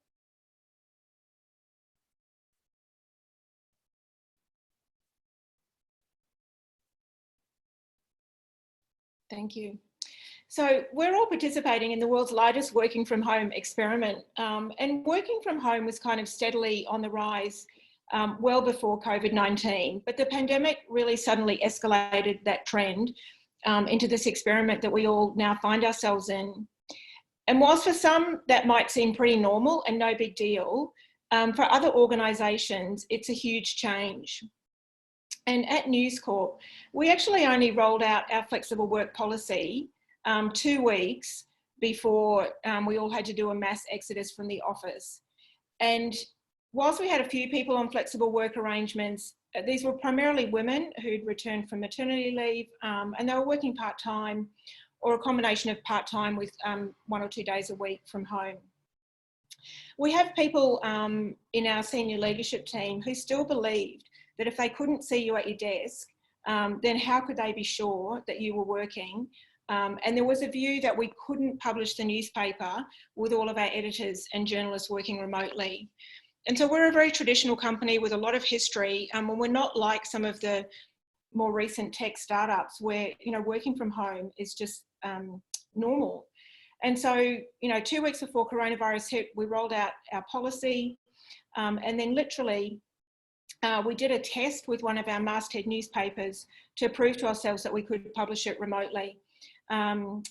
Thank you. So we're all participating in the world's largest working from home experiment, and working from home was kind of steadily on the rise well before COVID-19, but the pandemic really suddenly escalated that trend into this experiment that we all now find ourselves in. And whilst for some that might seem pretty normal and no big deal, for other organisations it's a huge change. And at News Corp, we actually only rolled out our flexible work policy 2 weeks before we all had to do a mass exodus from the office. And whilst we had a few people on flexible work arrangements, these were primarily women who'd returned from maternity leave, and they were working part-time or a combination of part-time with 1 or 2 days a week from home. We have people in our senior leadership team who still believed that if they couldn't see you at your desk, then how could they be sure that you were working? And there was a view that we couldn't publish the newspaper with all of our editors and journalists working remotely. And so we're a very traditional company with a lot of history, and we're not like some of the more recent tech startups where, you know, working from home is just normal. And so, you know, 2 weeks before coronavirus hit, we rolled out our policy, and then literally we did a test with one of our masthead newspapers to prove to ourselves that we could publish it remotely. And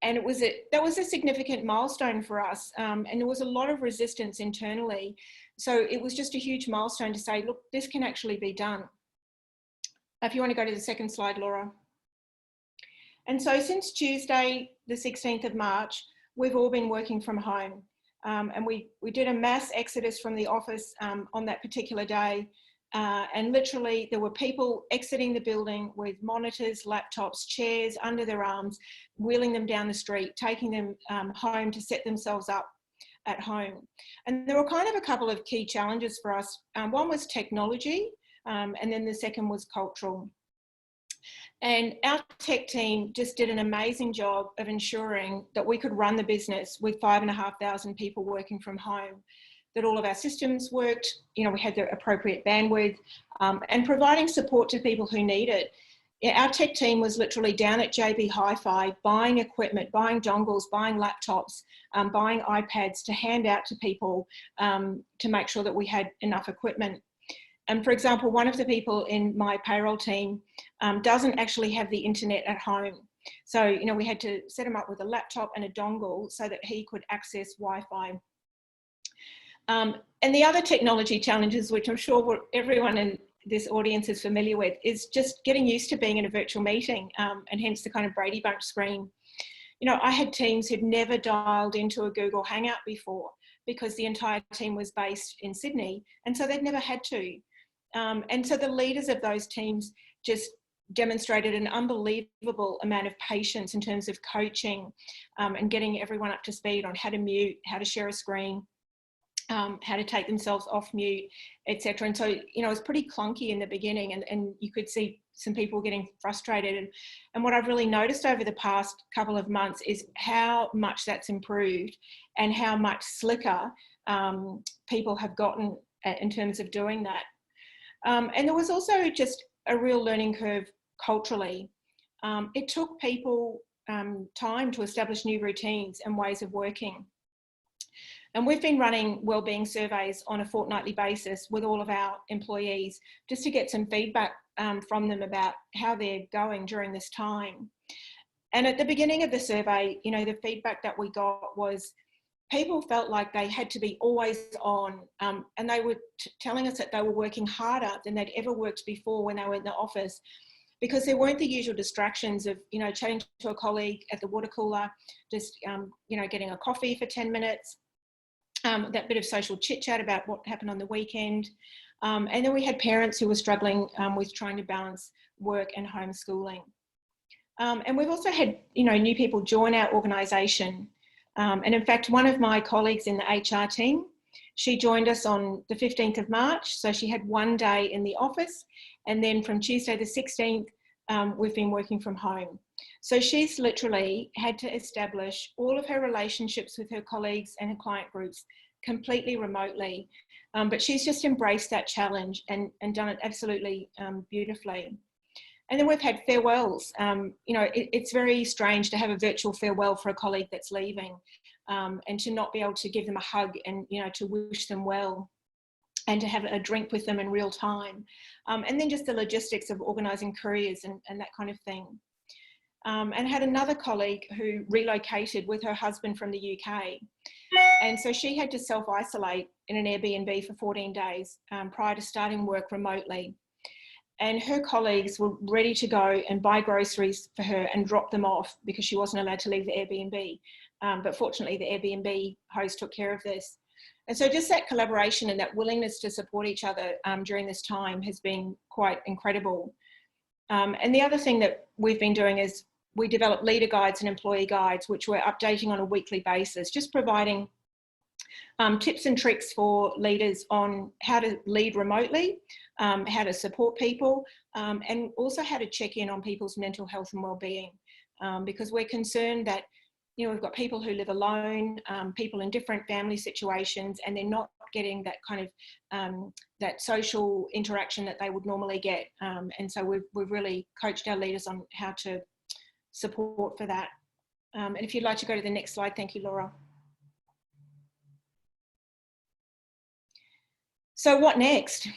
that was a significant milestone for us, and there was a lot of resistance internally. So it was just a huge milestone to say, look, this can actually be done. If you want to go to the second slide, Laura. And so since Tuesday, the 16th of March, we've all been working from home. And we did a mass exodus from the office on that particular day. And literally there were people exiting the building with monitors, laptops, chairs under their arms, wheeling them down the street, taking them home to set themselves up at home. And there were kind of a couple of key challenges for us. One was technology, and then the second was cultural. And our tech team just did an amazing job of ensuring that we could run the business with 5,500 people working from home, that all of our systems worked, you know, we had the appropriate bandwidth, and providing support to people who need it. Our tech team was literally down at JB Hi-Fi buying equipment, buying dongles, buying laptops, buying iPads to hand out to people to make sure that we had enough equipment. And for example, one of the people in my payroll team doesn't actually have the internet at home. So, you know, we had to set him up with a laptop and a dongle so that he could access Wi-Fi. And the other technology challenges, which I'm sure everyone in this audience is familiar with, is just getting used to being in a virtual meeting, and hence the kind of Brady Bunch screen. You know, I had teams who'd never dialed into a Google Hangout before because the entire team was based in Sydney, and so they'd never had to. And so the leaders of those teams just demonstrated an unbelievable amount of patience in terms of coaching, and getting everyone up to speed on how to mute, how to share a screen, how to take themselves off mute, etc. And so, you know, it was pretty clunky in the beginning, and you could see some people getting frustrated. And what I've really noticed over the past couple of months is how much that's improved and how much slicker people have gotten in terms of doing that. And there was also just a real learning curve culturally. It took people time to establish new routines and ways of working. And we've been running wellbeing surveys on a fortnightly basis with all of our employees just to get some feedback from them about how they're going during this time. And at the beginning of the survey, you know, the feedback that we got was people felt like they had to be always on, and they were telling us that they were working harder than they'd ever worked before when they were in the office, because there weren't the usual distractions of, you know, chatting to a colleague at the water cooler, just, you know, getting a coffee for 10 minutes, that bit of social chit chat about what happened on the weekend. And then we had parents who were struggling with trying to balance work and homeschooling. And we've also had, you know, new people join our organisation. And in fact, one of my colleagues in the HR team, she joined us on the 15th of March. So she had one day in the office. And then from Tuesday the 16th, we've been working from home. So she's literally had to establish all of her relationships with her colleagues and her client groups completely remotely. But she's just embraced that challenge and done it absolutely beautifully. And then we've had farewells. You know, it's very strange to have a virtual farewell for a colleague that's leaving, and to not be able to give them a hug and, you know, to wish them well and to have a drink with them in real time. And then just the logistics of organising couriers and that kind of thing. And had another colleague who relocated with her husband from the UK. And so she had to self-isolate in an Airbnb for 14 days prior to starting work remotely. And her colleagues were ready to go and buy groceries for her and drop them off because she wasn't allowed to leave the Airbnb. But fortunately, the Airbnb host took care of this. And so just that collaboration and that willingness to support each other during this time has been quite incredible. And the other thing that we've been doing is we develop leader guides and employee guides, which we're updating on a weekly basis, just providing tips and tricks for leaders on how to lead remotely, how to support people, and also how to check in on people's mental health and well-being, because we're concerned that, you know, we've got people who live alone, people in different family situations, and they're not getting that kind of that social interaction that they would normally get. And so we've really coached our leaders on how to support for that. And if you'd like to go to the next slide, thank you, Laura. So what next?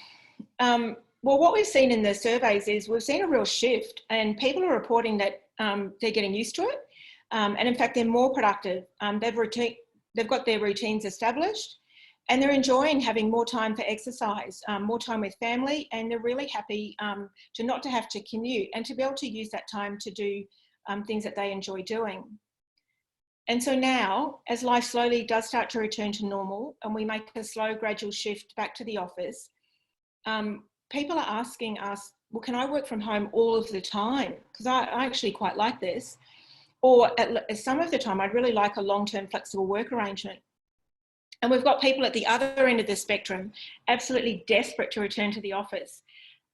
Well, what we've seen in the surveys is we've seen a real shift, and people are reporting that they're getting used to it. And in fact, they're more productive. They've got their routines established, and they're enjoying having more time for exercise, more time with family, and they're really happy to not to have to commute and to be able to use that time to do things that they enjoy doing. And so now, as life slowly does start to return to normal and we make a slow, gradual shift back to the office, people are asking us, well, can I work from home all of the time? Because I actually quite like this. Or at some of the time, I'd really like a long-term flexible work arrangement. And we've got people at the other end of the spectrum absolutely desperate to return to the office.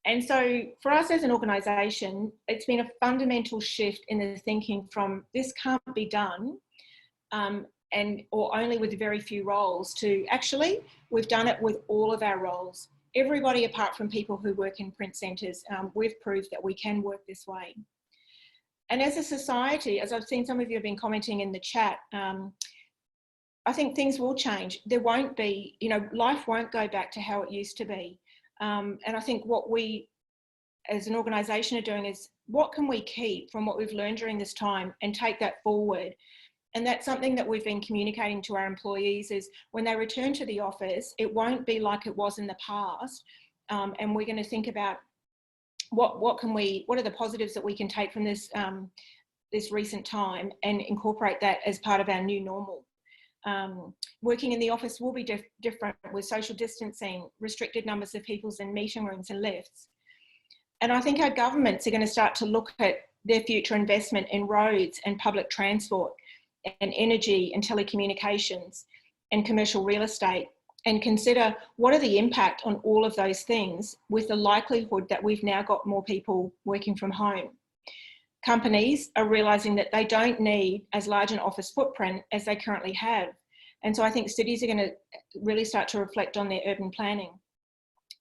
And so for us as an organisation, it's been a fundamental shift in the thinking from this can't be done, or only with very few roles, to actually we've done it with all of our roles. Everybody apart from people who work in print centres, we've proved that we can work this way. And as a society, as I've seen some of you have been commenting in the chat, I think things will change. There won't be, you know, life won't go back to how it used to be. And I think what we as an organisation are doing is what can we keep from what we've learned during this time and take that forward And that's something that we've been communicating to our employees is when they return to the office, it won't be like it was in the past. And we're going to think about what are the positives that we can take from this, this recent time and incorporate that as part of our new normal. Working in the office will be different with social distancing, restricted numbers of people in meeting rooms and lifts. And I think our governments are going to start to look at their future investment in roads and public transport and energy and telecommunications and commercial real estate, and consider what are the impact on all of those things with the likelihood that we've now got more people working from home. Companies are realising that they don't need as large an office footprint as they currently have. And so I think cities are going to really start to reflect on their urban planning.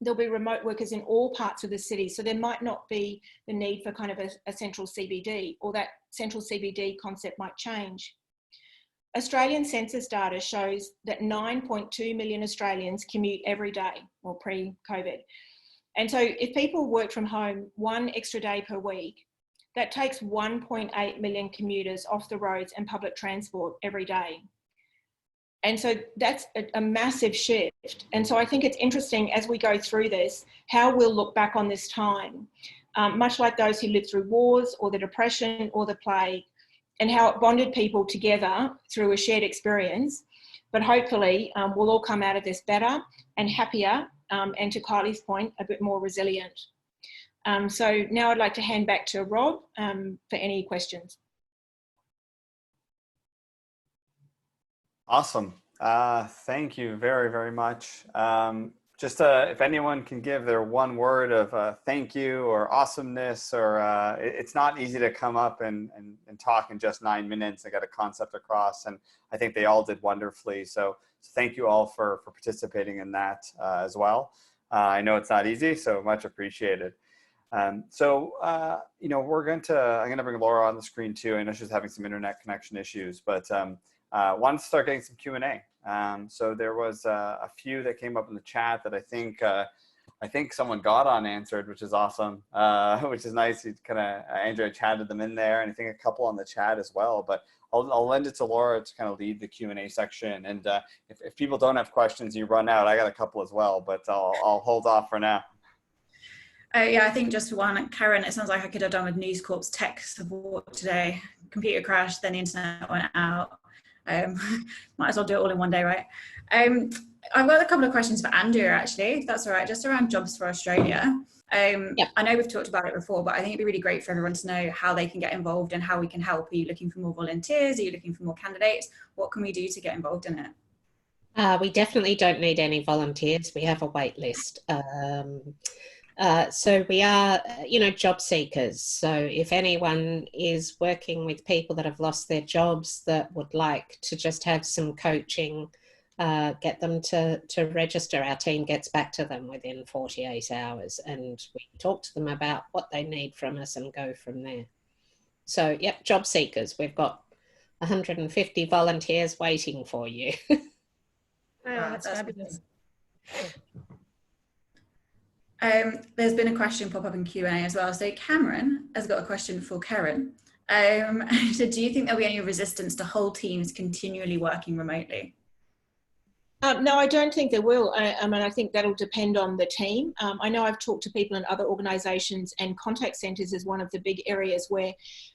There'll be remote workers in all parts of the city, so there might not be the need for kind of a central CBD, or that central CBD concept might change. Australian census data shows that 9.2 million Australians commute every day, or pre-COVID. And so if people work from home one extra day per week, that takes 1.8 million commuters off the roads and public transport every day. And so that's a massive shift. And so I think it's interesting as we go through this, how we'll look back on this time, much like those who lived through wars or the Depression or the plague, and how it bonded people together through a shared experience. But hopefully we'll all come out of this better and happier, and to Kylie's point, a bit more resilient. So now I'd like to hand back to Rob for any questions. Awesome. Thank you very, very much. Just if anyone can give their one word of thank you or awesomeness, or it's not easy to come up and talk in just 9 minutes and get a concept across. And I think they all did wonderfully. So thank you all for participating in that as well. I know it's not easy, so much appreciated. You know, I'm going to bring Laura on the screen too. I know she's having some internet connection issues, but wanted to start getting some Q&A. So there was a few that came up in the chat that I think someone got unanswered, which is awesome, which is nice. You kind of, Andrea chatted them in there, and I think a couple on the chat as well, but I'll lend it to Laura to kind of lead the Q&A section. And if people don't have questions, you run out, I got a couple as well, but I'll hold off for now. Yeah, I think just one, Karen, it sounds like I could have done with News Corp's tech support today. Computer crashed, then the internet went out. Might as well do it all in one day, right? I've got a couple of questions for Andrea, actually, if that's all right, just around jobs for Australia. Yep. I know we've talked about it before, but I think it'd be really great for everyone to know how they can get involved and how we can help. Are you looking for more volunteers? Are you looking for more candidates? What can we do to get involved in it? We definitely don't need any volunteers. We have a wait list. So we are, you know, job seekers. So if anyone is working with people that have lost their jobs that would like to just have some coaching, get them to register. Our team gets back to them within 48 hours and we talk to them about what they need from us and go from there. So, yep, job seekers. We've got 150 volunteers waiting for you. Wow, that's fabulous. There's been a question pop up in Q&A as well. So Cameron has got a question for Karen. So do you think there'll be any resistance to whole teams continually working remotely? No, I don't think there will. I mean, I think that'll depend on the team. I know I've talked to people in other organisations, and contact centres is one of the big areas where,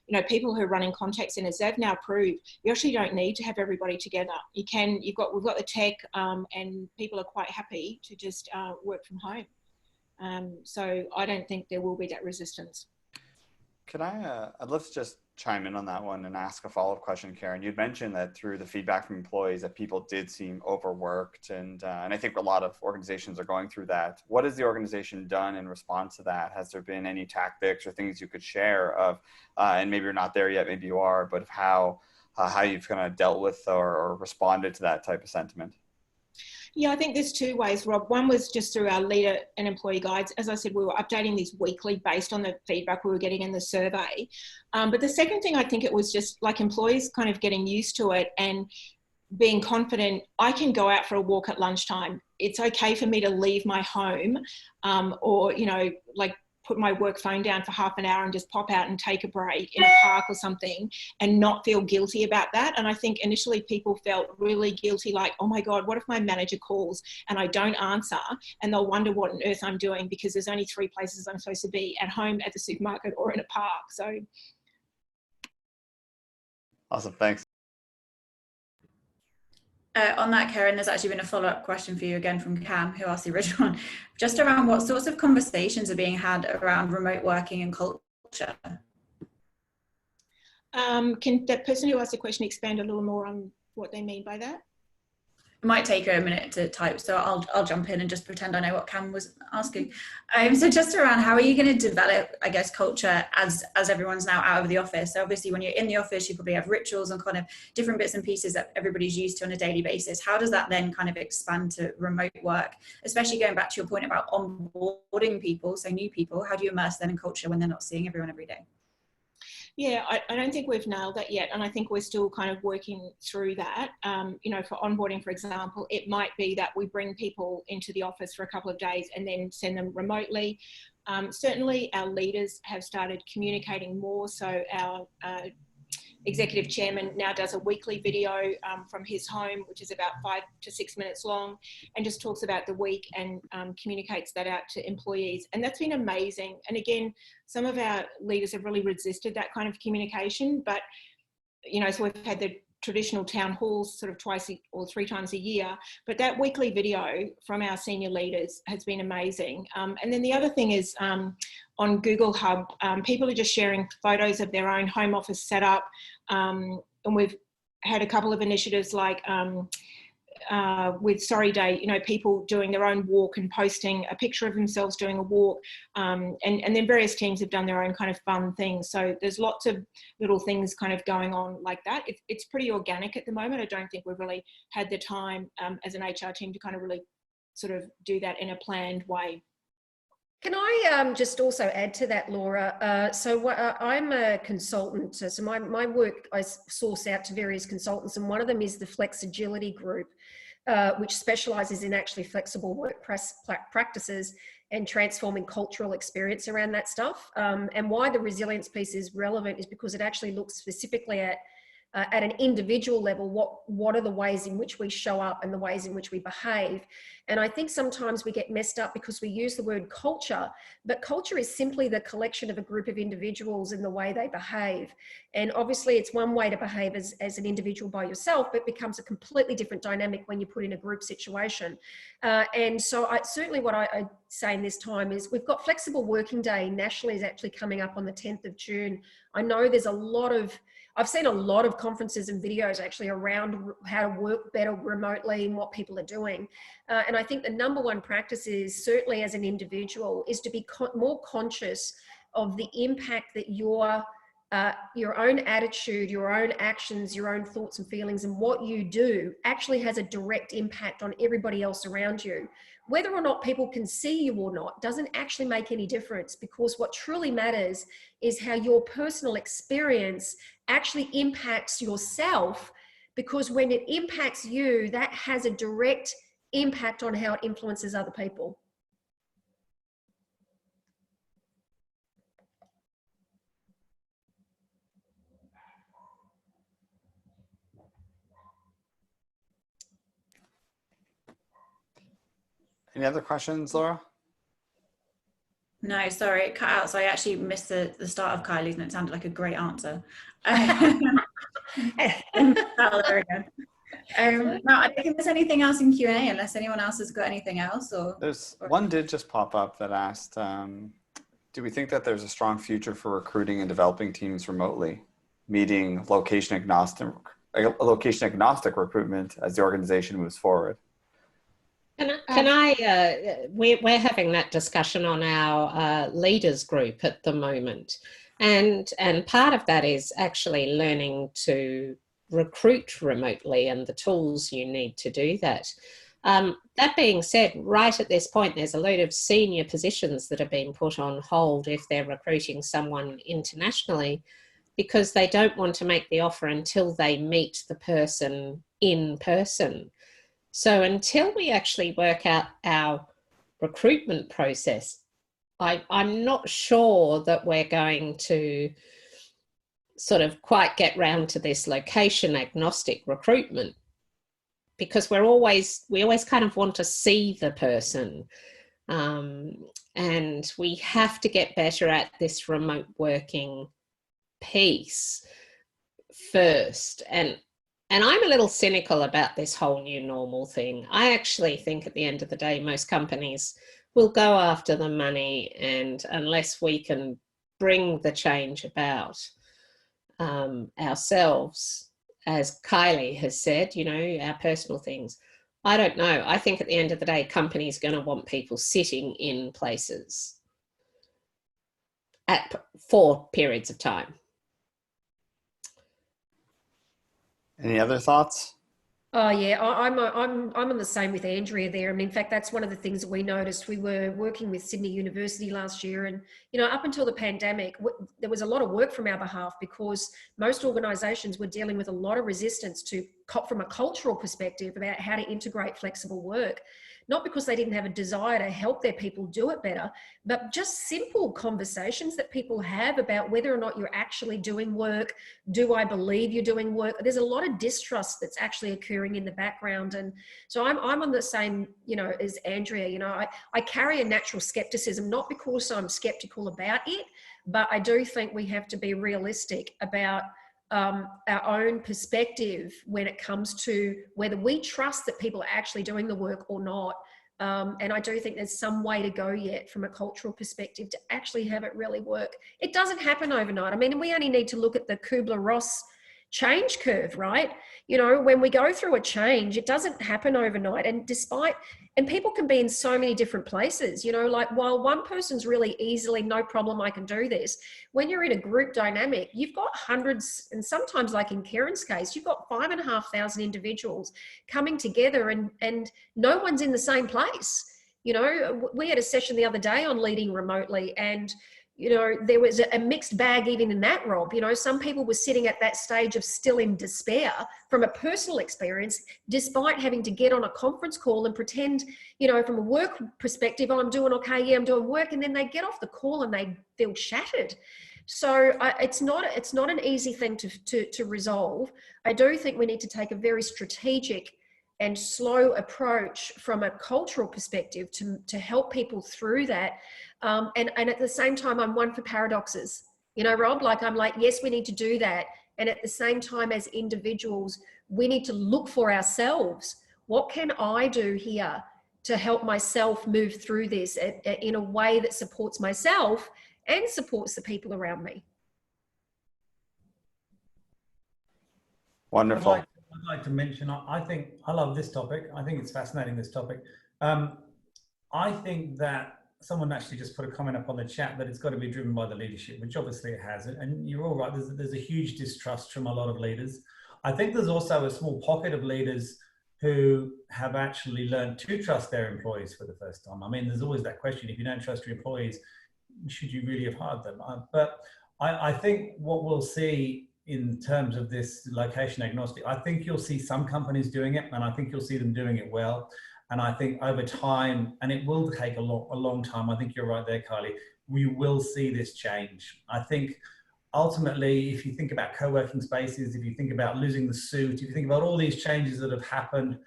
you know, people who are running contact centres, they've now proved you actually don't need to have everybody together. We've got the tech, and people are quite happy to just work from home. So I don't think there will be that resistance. Could I'd love to just chime in on that one and ask a follow-up question, Karen. You'd mentioned that through the feedback from employees that people did seem overworked, and I think a lot of organizations are going through that. What has the organization done in response to that? Has there been any tactics or things you could share of, and maybe you're not there yet, maybe you are, but of how you've kind of dealt with or responded to that type of sentiment? Yeah, I think there's two ways, Rob. One was just through our leader and employee guides. As I said, we were updating these weekly based on the feedback we were getting in the survey. But the second thing, I think it was just like employees kind of getting used to it and being confident. I can go out for a walk at lunchtime. It's okay for me to leave my home, or, you know, like put my work phone down for half an hour and just pop out and take a break in a park or something and not feel guilty about that. And I think initially people felt really guilty, like, oh my God, what if my manager calls and I don't answer, and they'll wonder what on earth I'm doing because there's only 3 places I'm supposed to be: at home, at the supermarket, or in a park. So. Awesome, thanks. On that, Karen, there's actually been a follow-up question for you again from Cam, who asked the original one, just around what sorts of conversations are being had around remote working and culture. Can that person who asked the question expand a little more on what they mean by that? It might take you a minute to type, so I'll jump in and just pretend I know what Cam was asking. So just around, how are you going to develop, I guess, culture as everyone's now out of the office? So obviously when you're in the office, you probably have rituals and kind of different bits and pieces that everybody's used to on a daily basis. How does that then kind of expand to remote work, especially going back to your point about onboarding people, so new people? How do you immerse them in culture when they're not seeing everyone every day? Yeah, I don't think we've nailed that yet. And I think we're still kind of working through that. You know, for onboarding, for example, it might be that we bring people into the office for a couple of days and then send them remotely. Certainly our leaders have started communicating more. So our executive chairman now does a weekly video from his home, which is about 5 to 6 minutes long, and just talks about the week and communicates that out to employees. And that's been amazing. And again, some of our leaders have really resisted that kind of communication, but, you know, so we've had the traditional town halls sort of 2 or 3 times a year, but that weekly video from our senior leaders has been amazing. And then the other thing is on Google Hub, people are just sharing photos of their own home office setup. And we've had a couple of initiatives like with Sorry Day, you know, people doing their own walk and posting a picture of themselves doing a walk. And then various teams have done their own kind of fun things. So there's lots of little things kind of going on like that. It's pretty organic at the moment. I don't think we've really had the time as an HR team to kind of really sort of do that in a planned way. Can I just also add to that, Laura? I'm a consultant. So my work, I source out to various consultants, and one of them is the Flex Agility Group, which specialises in actually flexible work practices and transforming cultural experience around that stuff. And why the resilience piece is relevant is because it actually looks specifically at an individual level, what are the ways in which we show up and the ways in which we behave. And I think sometimes we get messed up because we use the word culture, but culture is simply the collection of a group of individuals and the way they behave. And obviously it's one way to behave as an individual by yourself, but it becomes a completely different dynamic when you put in a group situation. And so certainly what I say in this time is we've got Flexible Working Day nationally is actually coming up on the 10th of June. I know there's I've seen a lot of conferences and videos actually around how to work better remotely and what people are doing. And I think the number one practice is certainly as an individual is to be more conscious of the impact that your own attitude, your own actions, your own thoughts and feelings and what you do actually has a direct impact on everybody else around you. Whether or not people can see you or not doesn't actually make any difference, because what truly matters is how your personal experience actually impacts yourself, because when it impacts you, that has a direct impact on how it influences other people. Any other questions, Laura? No, sorry, it cut out. So I actually missed the start of Kylie's and it sounded like a great answer. No, I don't think there's anything else in Q&A unless anyone else has got anything else. One did just pop up that asked, do we think that there's a strong future for recruiting and developing teams remotely, meeting location agnostic recruitment as the organization moves forward? We're having that discussion on our leaders group at the moment. And part of that is actually learning to recruit remotely and the tools you need to do that. That being said, right at this point, there's a load of senior positions that are being put on hold if they're recruiting someone internationally, because they don't want to make the offer until they meet the person in person. So until we actually work out our recruitment process, I'm not sure that we're going to sort of quite get round to this location agnostic recruitment, because we always kind of want to see the person. And we have to get better at this remote working piece first. And I'm a little cynical about this whole new normal thing. I actually think at the end of the day, most companies will go after the money, and unless we can bring the change about ourselves, as Kylie has said, you know, our personal things, I don't know. I think at the end of the day, companies are going to want people sitting in places for periods of time. Any other thoughts? Oh yeah, I'm on the same with Andrea there. I mean, in fact, that's one of the things that we noticed. We were working with Sydney University last year, and you know, up until the pandemic, there was a lot of work from our behalf because most organisations were dealing with a lot of resistance from a cultural perspective about how to integrate flexible work. Not because they didn't have a desire to help their people do it better, but just simple conversations that people have about whether or not you're actually doing work. Do I believe you're doing work? There's a lot of distrust that's actually occurring in the background. And so I'm on the same, you know, as Andrea. You know, I carry a natural skepticism, not because I'm skeptical about it, but I do think we have to be realistic about our own perspective when it comes to whether we trust that people are actually doing the work or not. And I do think there's some way to go yet from a cultural perspective to actually have it really work. It doesn't happen overnight. I mean, we only need to look at the Kubler-Ross change curve, right? You know, when we go through a change, it doesn't happen overnight. And people can be in so many different places, you know, like while one person's really easily, no problem, I can do this. When you're in a group dynamic, you've got hundreds, and sometimes like in Karen's case, you've got 5,500 individuals coming together and no one's in the same place. You know, we had a session the other day on leading remotely, and you know, there was a mixed bag even in that, Rob. You know, some people were sitting at that stage of still in despair from a personal experience, despite having to get on a conference call and pretend, you know, from a work perspective, oh, I'm doing okay, yeah, I'm doing work. And then they get off the call and they feel shattered. So it's not an easy thing to resolve. I do think we need to take a very strategic and slow approach from a cultural perspective to help people through that. And at the same time, I'm one for paradoxes. You know, Rob, like I'm like, yes, we need to do that. And at the same time, as individuals, we need to look for ourselves. What can I do here to help myself move through this in a way that supports myself and supports the people around me? Wonderful. I'd like to mention, I think I love this topic. I think it's fascinating, this topic. I think that someone actually just put a comment up on the chat that it's got to be driven by the leadership, which obviously it has. And you're all right, there's a huge distrust from a lot of leaders. I think there's also a small pocket of leaders who have actually learned to trust their employees for the first time. I mean, there's always that question, if you don't trust your employees, should you really have hired them? But I think what we'll see in terms of this location agnostic, I think you'll see some companies doing it, and I think you'll see them doing it well. And I think over time, and it will take a long time, I think you're right there, Kylie, we will see this change. I think ultimately, if you think about co-working spaces, if you think about losing the suit, if you think about all these changes that have happened,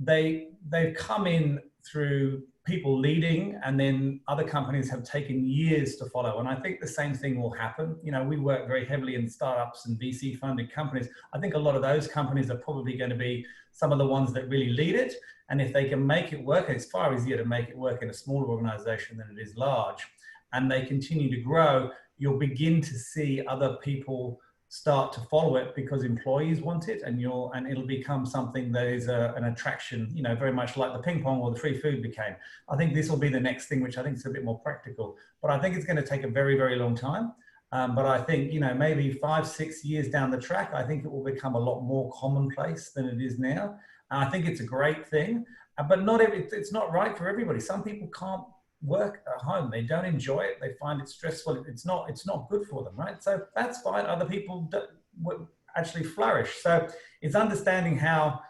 they've come in through people leading, and then other companies have taken years to follow. And I think the same thing will happen. You know, we work very heavily in startups and VC funded companies. I think a lot of those companies are probably going to be some of the ones that really lead it. And if they can make it work, it's far easier to make it work in a smaller organization than it is large, and they continue to grow, you'll begin to see other people start to follow it because employees want it, and it'll become something that is an attraction, you know, very much like the ping pong or the free food became. I think this will be the next thing, which I think is a bit more practical, but I think it's going to take a very, very long time. But I think, you know, maybe 5-6 years down the track, I think it will become a lot more commonplace than it is now. And I think it's a great thing, but it's not right for everybody. Some people can't work at home. They don't enjoy it. They find it stressful. It's not good for them, right? So that's fine. Other people actually flourish. So it's understanding how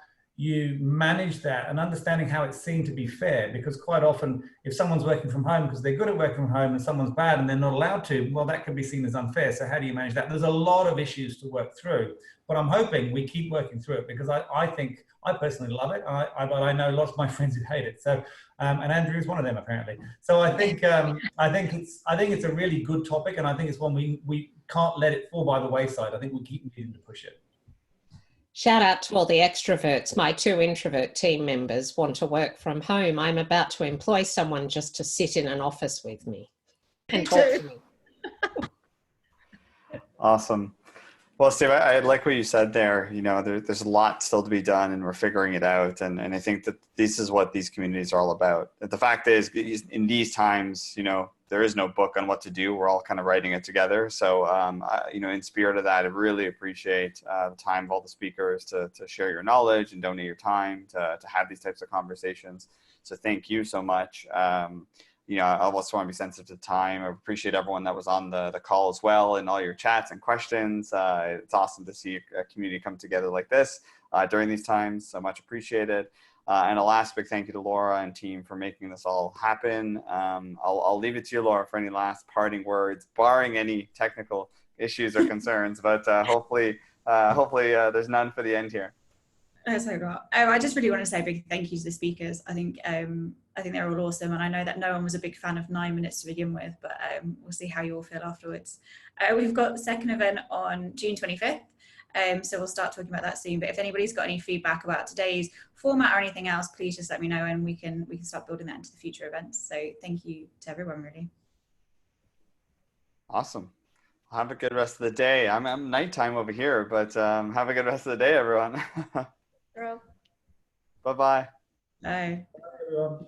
you manage that and understanding how it's seen to be fair, because quite often if someone's working from home because they're good at working from home and someone's bad and they're not allowed to, well, that could be seen as unfair. So how do you manage that? There's a lot of issues to work through, but I'm hoping we keep working through it, because I think I personally love it, but I know lots of my friends who hate it. So and Andrew is one of them apparently. So I think it's a really good topic, and I think it's one we can't let it fall by the wayside. I think we keep needing to push it. Shout out to all the extroverts. My 2 introvert team members want to work from home. I'm about to employ someone just to sit in an office with me and talk to me. Awesome. Well, Steve, I like what you said there. You know, there's a lot still to be done, and we're figuring it out. And I think that this is what these communities are all about. The fact is, in these times, you know, there is no book on what to do. We're all kind of writing it together. So, you know, in spirit of that, I really appreciate the time of all the speakers to share your knowledge and donate your time to have these types of conversations. So thank you so much. You know, I also want to be sensitive to time. I appreciate everyone that was on the call as well, and all your chats and questions. It's awesome to see a community come together like this during these times. So much appreciated. And a last big thank you to Laura and team for making this all happen. I'll leave it to you, Laura, for any last parting words, barring any technical issues or concerns, but hopefully there's none for the end here. I just really want to say a big thank you to the speakers. I think they're all awesome, and I know that no one was a big fan of 9 minutes to begin with, but we'll see how you all feel afterwards. We've got the second event on June 25th. So we'll start talking about that soon. But if anybody's got any feedback about today's format or anything else, please just let me know, and we can start building that into the future events. So thank you to everyone, really. Awesome. Have a good rest of the day. I'm nighttime over here, but have a good rest of the day, everyone. Bye-bye. Bye. Bye, everyone.